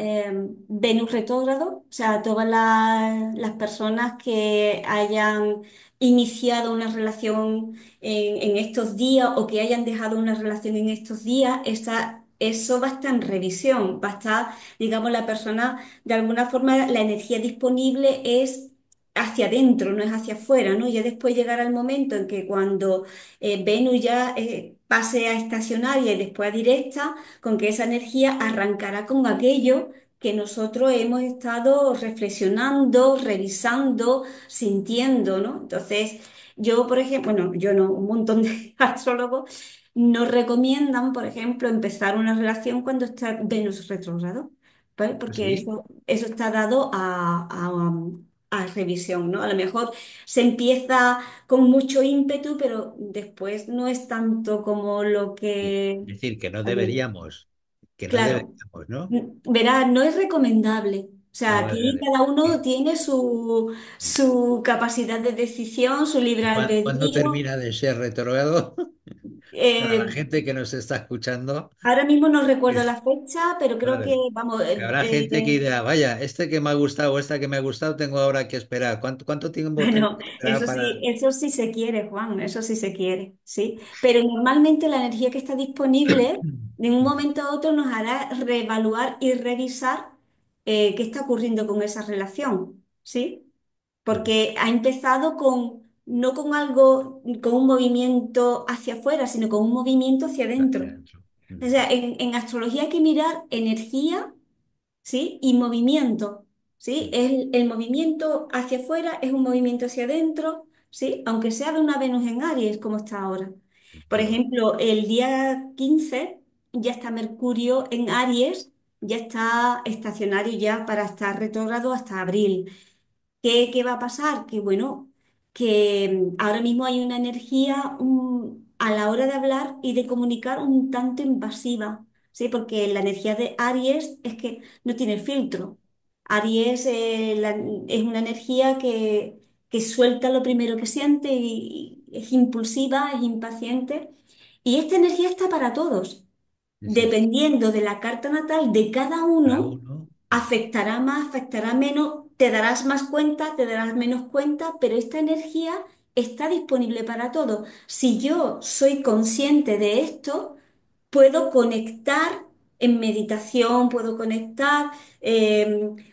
Venus retrógrado, o sea, todas las personas que hayan iniciado una relación en estos días o que hayan dejado una relación en estos días, eso va a estar en revisión, va a estar, digamos, la persona, de alguna forma, la energía disponible es hacia adentro, no es hacia afuera, ¿no? Ya después llegará el momento en que cuando Venus ya pase a estacionaria y después a directa, con que esa energía arrancará con aquello que nosotros hemos estado reflexionando, revisando, sintiendo, ¿no? Entonces, yo, por ejemplo, bueno, yo no, un montón de astrólogos nos recomiendan, por ejemplo, empezar una relación cuando está Venus retrógrado, ¿vale? Porque ¿Sí? eso está dado a revisión, ¿no? A lo mejor se empieza con mucho ímpetu, pero después no es tanto como lo Es que... decir, que no Claro, deberíamos, ¿no? verá, no es recomendable. O sea, Ah, vale, aquí vale. cada uno ¿Y, tiene su capacidad de decisión, su libre cuándo albedrío. termina de ser retrógrado? Para la Eh, gente que nos está escuchando, Ahora mismo no recuerdo es, la fecha, pero creo que, vale. vamos, Que habrá gente que dirá, vaya, este que me ha gustado o esta que me ha gustado, tengo ahora que esperar. ¿Cuánto tiempo tengo bueno, que esperar para...? eso sí se quiere, Juan, eso sí se quiere, ¿sí? Pero normalmente la energía que está disponible de un momento a otro nos hará reevaluar y revisar qué está ocurriendo con esa relación, ¿sí? Porque ha empezado no con algo, con un movimiento hacia afuera, sino con un movimiento hacia Hacia adentro. adentro. O sea, en astrología hay que mirar energía, ¿sí? Y movimiento, ¿sí? El movimiento hacia afuera es un movimiento hacia adentro, ¿sí? Aunque sea de una Venus en Aries, como está ahora. Por Qué bueno. ejemplo, el día 15 ya está Mercurio en Aries, ya está estacionario ya para estar retrógrado hasta abril. ¿Qué va a pasar? Que bueno, que ahora mismo hay una energía a la hora de hablar y de comunicar un tanto invasiva, ¿sí? Porque la energía de Aries es que no tiene filtro. Aries es una energía que suelta lo primero que siente y es impulsiva, es impaciente. Y esta energía está para todos. Sí, sí. Dependiendo de la carta natal de cada Cada uno, uno. afectará más, afectará menos, te darás más cuenta, te darás menos cuenta, pero esta energía está disponible para todos. Si yo soy consciente de esto, puedo conectar en meditación, puedo conectar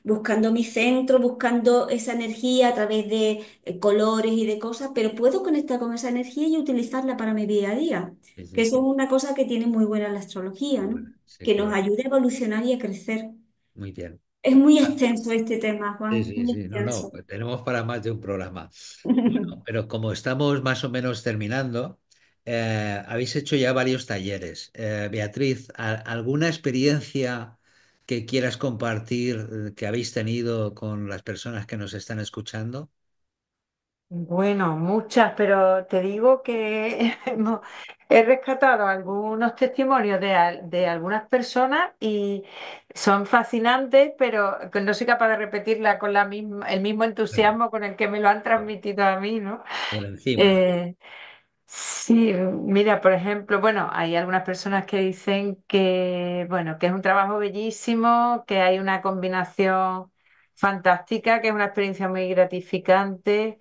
buscando mi centro, buscando esa energía a través de colores y de cosas, pero puedo conectar con esa energía y utilizarla para mi día a día, Sí, sí, que eso es sí. una cosa que tiene muy buena la astrología, Qué ¿no? bueno. Sí, Que qué nos bueno. ayuda a evolucionar y a crecer. Muy bien. Es muy Ah, extenso este tema, sí, Juan, sí, muy sí. No, no. extenso. Tenemos para más de un programa. Bueno, pero como estamos más o menos terminando, habéis hecho ya varios talleres. Beatriz, ¿alguna experiencia que quieras compartir que habéis tenido con las personas que nos están escuchando? Bueno, muchas, pero te digo que he rescatado algunos testimonios de algunas personas y son fascinantes, pero que no soy capaz de repetirla con el mismo Bueno, entusiasmo con el que me lo han transmitido a mí, ¿no? por encima. Eh, sí, mira, por ejemplo, bueno, hay algunas personas que dicen que, bueno, que es un trabajo bellísimo, que hay una combinación fantástica, que es una experiencia muy gratificante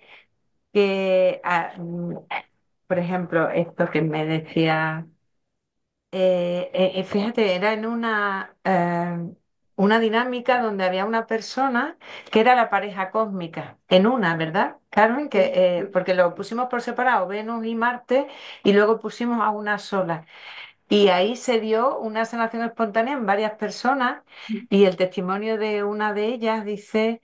que, por ejemplo, esto que me decía, fíjate, era en una dinámica donde había una persona que era la pareja cósmica, en una, ¿verdad, Carmen? Porque lo pusimos por separado, Venus y Marte, y luego pusimos a una sola. Y ahí se dio una sanación espontánea en varias personas, y el testimonio de una de ellas dice...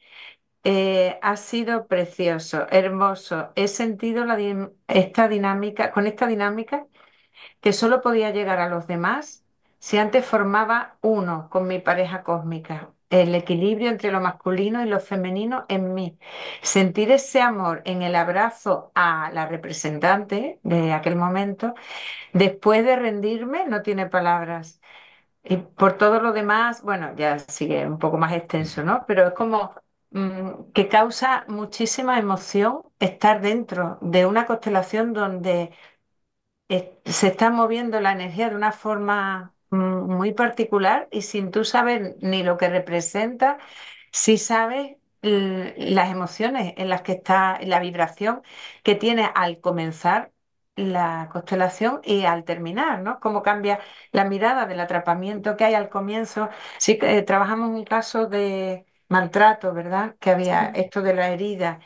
ha sido precioso, hermoso. He sentido esta dinámica, con esta dinámica que solo podía llegar a los demás si antes formaba uno con mi pareja cósmica. El equilibrio entre lo masculino y lo femenino en mí. Sentir ese amor en el abrazo a la representante de aquel momento, después de rendirme, no tiene palabras. Y por todo lo demás, bueno, ya sigue un poco más extenso, ¿no? Pero es como que causa muchísima emoción estar dentro de una constelación donde se está moviendo la energía de una forma muy particular y sin tú saber ni lo que representa, sí sabes las emociones en las que está, la vibración que tiene al comenzar. la constelación y al terminar, ¿no? Cómo cambia la mirada del atrapamiento que hay al comienzo. Sí que trabajamos un caso de maltrato, ¿verdad? Que había Sí. esto de la herida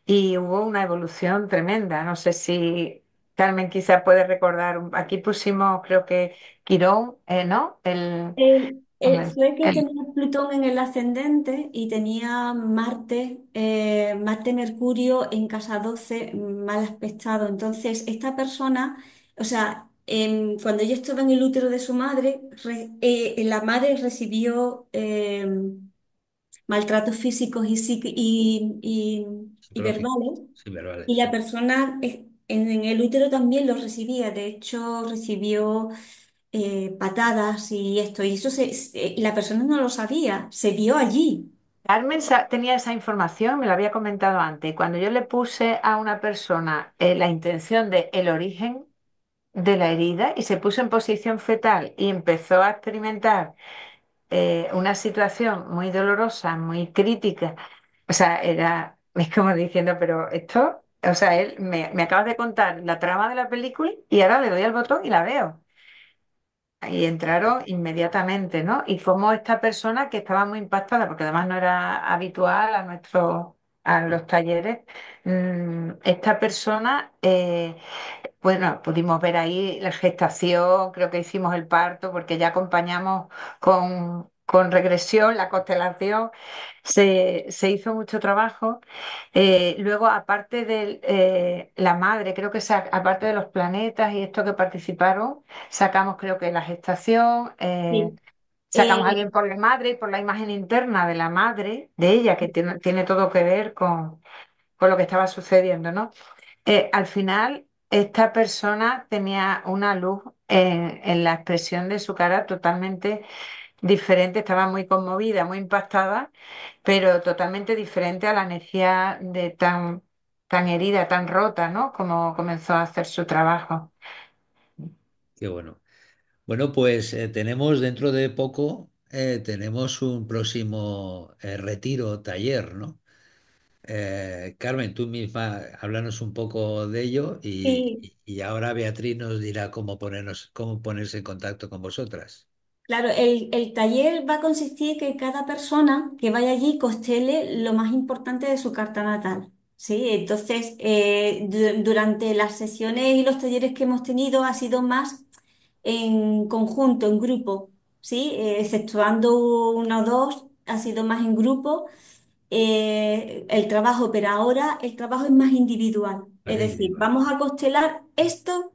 y hubo una evolución tremenda. No sé si Carmen quizá puede recordar, aquí pusimos creo que Quirón, ¿no? Fue que El- tenía Plutón en el ascendente y tenía Marte, Marte-Mercurio en casa 12 mal aspectado. Entonces, esta persona, o sea, cuando ella estaba en el útero de su madre, la madre recibió maltratos físicos y Psicológico. verbales, Sí, verbales, y la sí. persona en el útero también lo recibía. De hecho, recibió patadas y esto, y eso la persona no lo sabía, se vio allí. Carmen tenía esa información, me lo había comentado antes. Y cuando yo le puse a una persona la intención de el origen de la herida y se puso en posición fetal y empezó a experimentar una situación muy dolorosa, muy crítica. O sea, es como diciendo, pero esto, o sea, él me acabas de contar la trama de la película y ahora le doy al botón y la veo. Y entraron inmediatamente, ¿no? Y como esta persona que estaba muy impactada, porque además no era habitual a los talleres, esta persona bueno, pudimos ver ahí la gestación, creo que hicimos el parto, porque ya acompañamos con regresión, la constelación, se hizo mucho trabajo. Luego, aparte de la madre, creo que aparte de los planetas y esto que participaron, sacamos creo que la gestación, Sí. sacamos a Eh, alguien por la madre y por la imagen interna de la madre, de ella, que tiene todo que ver con lo que estaba sucediendo, ¿no? Al final, esta persona tenía una luz en la expresión de su cara totalmente diferente, estaba muy conmovida, muy impactada, pero totalmente diferente a la energía de tan herida, tan rota, ¿no? Como comenzó a hacer su trabajo. Qué bueno. Bueno, pues tenemos dentro de poco, tenemos un próximo retiro taller, ¿no? Carmen, tú misma háblanos un poco de ello sí, y ahora Beatriz nos dirá cómo ponerse en contacto con vosotras. claro, el taller va a consistir que cada persona que vaya allí constele lo más importante de su carta natal. ¿Sí? Entonces, durante las sesiones y los talleres que hemos tenido ha sido más en conjunto, en grupo, ¿sí? Exceptuando uno o dos, ha sido más en grupo el trabajo, pero ahora el trabajo es más individual. Es Más decir, individual. vamos a constelar esto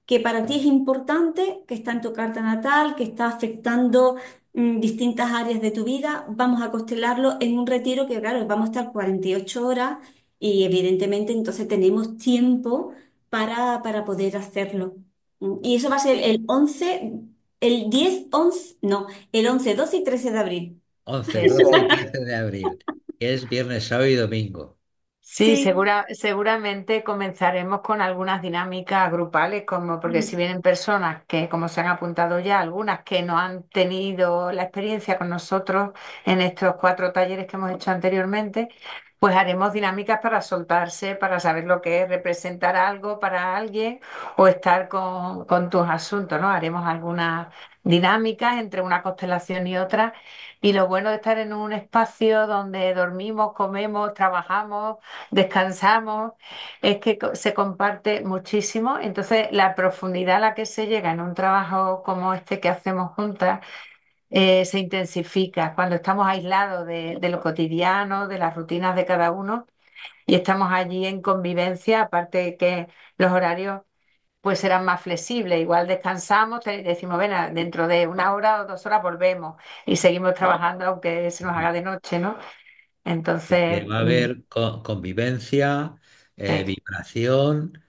que para ti es importante, que está en tu carta natal, que está afectando distintas áreas de tu vida. Vamos a constelarlo en un retiro que, claro, vamos a estar 48 horas y evidentemente entonces tenemos tiempo para poder hacerlo. Y eso va a ser Sí. el 11 el 10 11 no, el 11 12 y 13 de abril. 11, Eso 12 y es. 13 de abril, que es viernes, sábado y domingo. Sí, Sí, seguramente comenzaremos con algunas dinámicas grupales, como porque si vienen personas que, como se han apuntado ya, algunas que no han tenido la experiencia con nosotros en estos 4 talleres que hemos hecho anteriormente, pues haremos dinámicas para soltarse, para saber lo que es representar algo para alguien o estar con tus asuntos, ¿no? Haremos algunas dinámicas entre una constelación y otra. Y lo bueno de estar en un espacio donde dormimos, comemos, trabajamos, descansamos, es que se comparte muchísimo. Entonces, la profundidad a la que se llega en un trabajo como este que hacemos juntas se intensifica cuando estamos aislados de lo cotidiano, de las rutinas de cada uno y estamos allí en convivencia, aparte de que los horarios pues serán más flexibles. Igual descansamos, decimos, ven, dentro de 1 hora o 2 horas volvemos y seguimos trabajando aunque se nos haga de noche, ¿no? Que Entonces, va a haber convivencia, eh, vibración,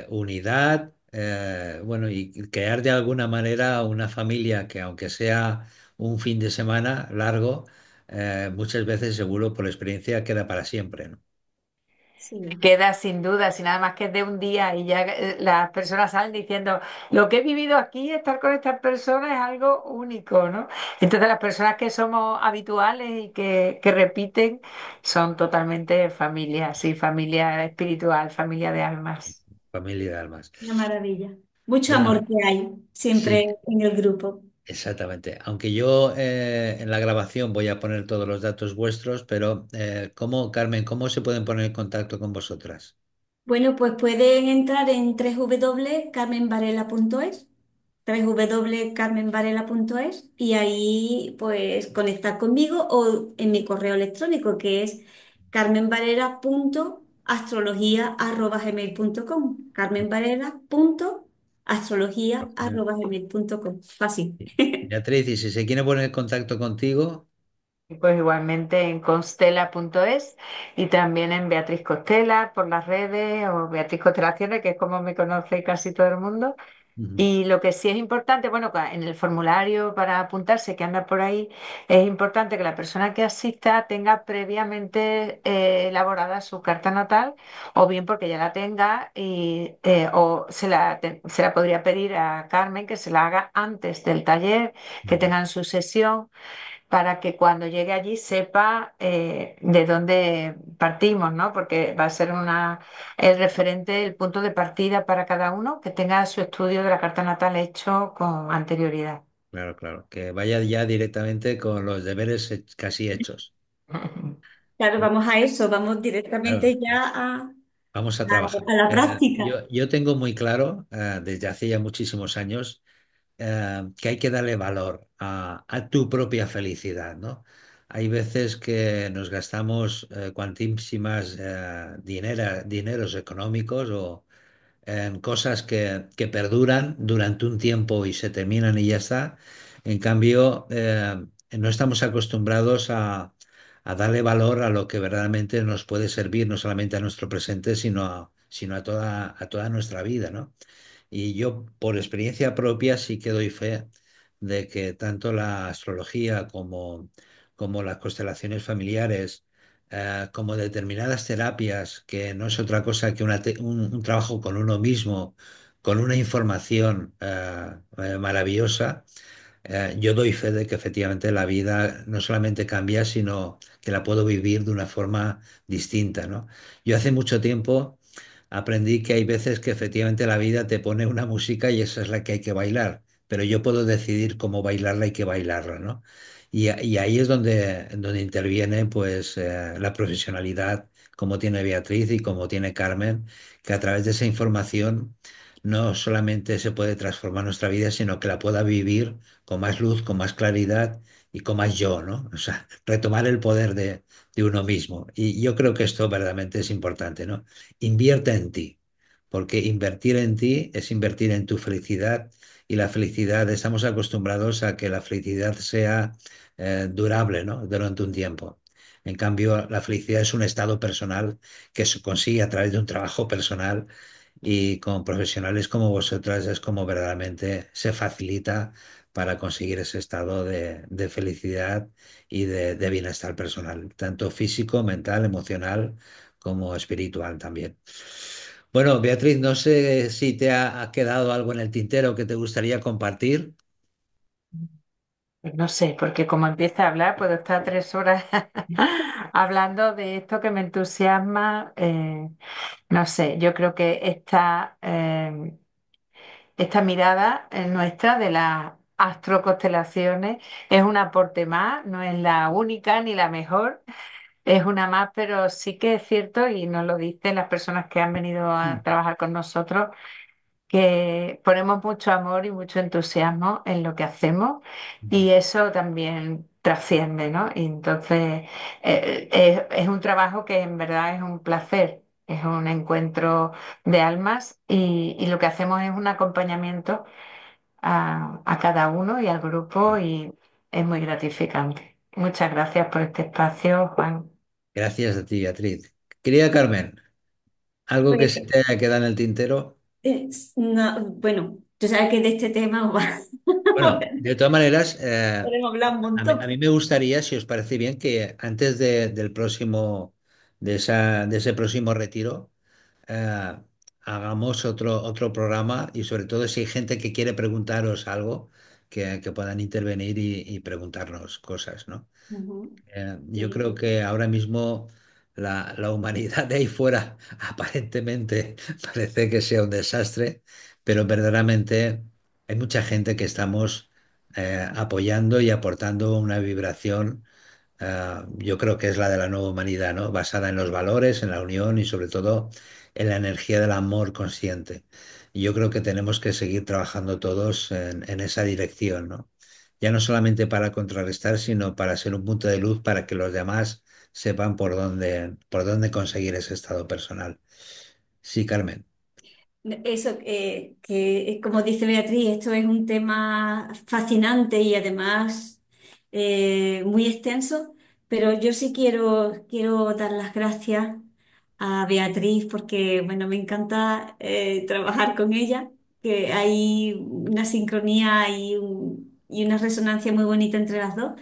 unidad, bueno, y crear de alguna manera una familia que aunque sea un fin de semana largo, muchas veces seguro por la experiencia queda para siempre, ¿no? sí. queda sin duda, si nada más que es de un día y ya las personas salen diciendo, lo que he vivido aquí, estar con estas personas es algo único, ¿no? Entonces las personas que somos habituales y que repiten son totalmente familia, sí, familia espiritual, familia de almas. familia de almas. Una maravilla. Mucho amor Bueno, que hay sí, siempre en el grupo. exactamente. Aunque yo en la grabación voy a poner todos los datos vuestros, pero Carmen, cómo se pueden poner en contacto con vosotras? Bueno, pues pueden entrar en www.carmenvarela.es, www.carmenvarela.es y ahí pues conectar conmigo o en mi correo electrónico que es carmenvarela.astrología@gmail.com, carmenvarela.astrología@gmail.com. Fácil. Beatriz, y si se quiere poner en contacto contigo, Pues igualmente en constela.es y también en Beatriz Costela por las redes o Beatriz Constelaciones, que es como me conoce casi todo el mundo. ujú, Y lo que sí es importante, bueno, en el formulario para apuntarse que anda por ahí, es importante que la persona que asista tenga previamente elaborada su carta natal, o bien porque ya la tenga, o se la podría pedir a Carmen que se la haga antes del taller, que ujú. tengan su sesión para que cuando llegue allí sepa de dónde partimos, ¿no? Porque va a ser el referente, el punto de partida para cada uno, que tenga su estudio de la carta natal hecho con anterioridad. Claro, claro, que vaya ya directamente con los deberes casi hechos. Claro, vamos a eso, vamos Claro, directamente ya vamos a trabajar. a la práctica. Yo tengo muy claro, desde hace ya muchísimos años, que hay que darle valor a tu propia felicidad, ¿no? Hay veces que nos gastamos cuantísimas dineros económicos o en cosas que perduran durante un tiempo y se terminan y ya está. En cambio, no estamos acostumbrados a darle valor a lo que verdaderamente nos puede servir, no solamente a nuestro presente, sino a toda nuestra vida, ¿no? Y yo, por experiencia propia, sí que doy fe de que tanto la astrología como las constelaciones familiares, como determinadas terapias, que no es otra cosa que un trabajo con uno mismo, con una información maravillosa, yo doy fe de que efectivamente la vida no solamente cambia, sino que la puedo vivir de una forma distinta, ¿no? Yo hace mucho tiempo aprendí que hay veces que efectivamente la vida te pone una música y esa es la que hay que bailar, pero yo puedo decidir cómo bailarla y qué bailarla, ¿no? Y ahí es donde interviene pues la profesionalidad como tiene Beatriz y como tiene Carmen, que a través de esa información no solamente se puede transformar nuestra vida, sino que la pueda vivir con más luz, con más claridad y con más yo, ¿no? O sea, retomar el poder de uno mismo. Y yo creo que esto verdaderamente es importante, ¿no? Invierte en ti, porque invertir en ti es invertir en tu felicidad y la felicidad, estamos acostumbrados a que la felicidad sea durable, ¿no? Durante un tiempo. En cambio, la felicidad es un estado personal que se consigue a través de un trabajo personal y con profesionales como vosotras es como verdaderamente se facilita para conseguir ese estado de felicidad y de bienestar personal, tanto físico, mental, emocional como espiritual también. Bueno, Beatriz, no sé si te ha quedado algo en el tintero que te gustaría compartir. Pues no sé, porque como empieza a hablar, puedo estar 3 horas hablando de esto que me entusiasma. No sé, yo creo que esta mirada nuestra de las astroconstelaciones es un aporte más, no es la única ni la mejor, es una más, pero sí que es cierto, y nos lo dicen las personas que han venido a trabajar con nosotros, que ponemos mucho amor y mucho entusiasmo en lo que hacemos y eso también trasciende, ¿no? Y entonces es un trabajo que en verdad es un placer, es un encuentro de almas y lo que hacemos es un acompañamiento a cada uno y al grupo y es muy gratificante. Muchas gracias por este espacio, Juan. Gracias a ti, Beatriz. Querida Carmen, ¿algo que Pues, se te haya quedado en el tintero? bueno, tú sabes que de este tema Bueno, de todas maneras, podemos hablar un a montón. mí me gustaría, si os parece bien, que antes del próximo, de ese próximo retiro, eh, hagamos otro programa y sobre todo si hay gente que quiere preguntaros algo, que puedan intervenir y preguntarnos cosas, ¿no? Ujú. Yo Sí. creo que ahora mismo la humanidad de ahí fuera aparentemente parece que sea un desastre, pero verdaderamente hay mucha gente que estamos apoyando y aportando una vibración, yo creo que es la de la nueva humanidad, ¿no? Basada en los valores, en la unión y sobre todo en la energía del amor consciente. Y yo creo que tenemos que seguir trabajando todos en esa dirección, ¿no? Ya no solamente para contrarrestar, sino para ser un punto de luz para que los demás sepan por dónde conseguir ese estado personal. Sí, Carmen. Eso, que como dice Beatriz, esto es un tema fascinante y además muy extenso, pero yo sí quiero dar las gracias a Beatriz porque, bueno, me encanta trabajar con ella, que hay una sincronía y una resonancia muy bonita entre las dos.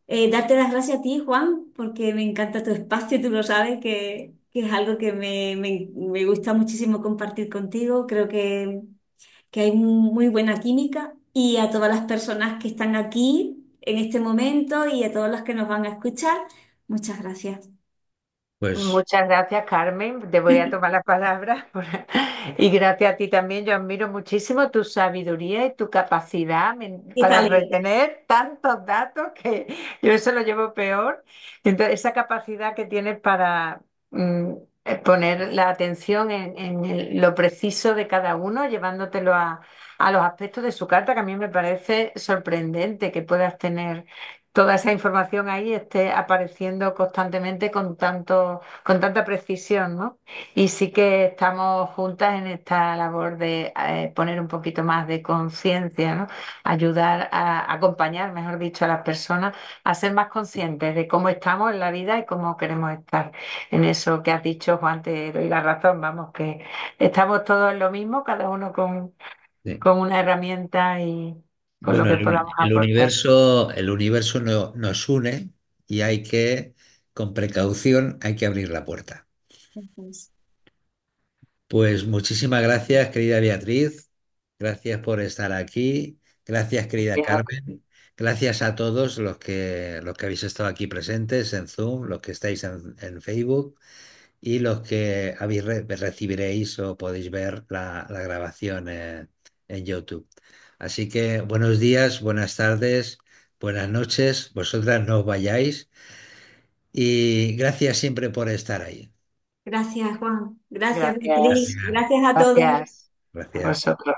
Darte las gracias a ti, Juan, porque me encanta tu espacio, tú lo sabes, que es algo que me gusta muchísimo compartir contigo. Creo que hay muy buena química y a todas las personas que están aquí en este momento y a todos los que nos van a escuchar, muchas gracias. Pues Muchas gracias, Carmen. Te voy a tomar la palabra. Y gracias a ti también. Yo admiro muchísimo tu sabiduría y tu capacidad ¿Qué para tal ella? retener tantos datos que yo eso lo llevo peor. Entonces, esa capacidad que tienes para poner la atención en lo preciso de cada uno, llevándotelo a los aspectos de su carta, que a mí me parece sorprendente que puedas tener toda esa información ahí esté apareciendo constantemente con tanta precisión, ¿no? Y sí que estamos juntas en esta labor de poner un poquito más de conciencia, ¿no? Ayudar a acompañar, mejor dicho, a las personas a ser más conscientes de cómo estamos en la vida y cómo queremos estar. En eso que has dicho, Juan, te doy la razón, vamos, que estamos todos en lo mismo, cada uno sí. con una herramienta y con lo Bueno, que podamos aportar. el universo nos une y hay que, con precaución, hay que abrir la puerta. Entonces, Pues muchísimas gracias, querida Beatriz. Gracias por estar aquí. Gracias, querida Carmen. Gracias a todos los que habéis estado aquí presentes en Zoom, los que estáis en Facebook y los que recibiréis o podéis ver la grabación en YouTube. Así que buenos días, buenas tardes, buenas noches. Vosotras no os vayáis y gracias siempre por estar ahí. gracias, Juan. Gracias, Gracias, Beatriz. Gracias. Gracias a todos. gracias a Gracias. vosotros.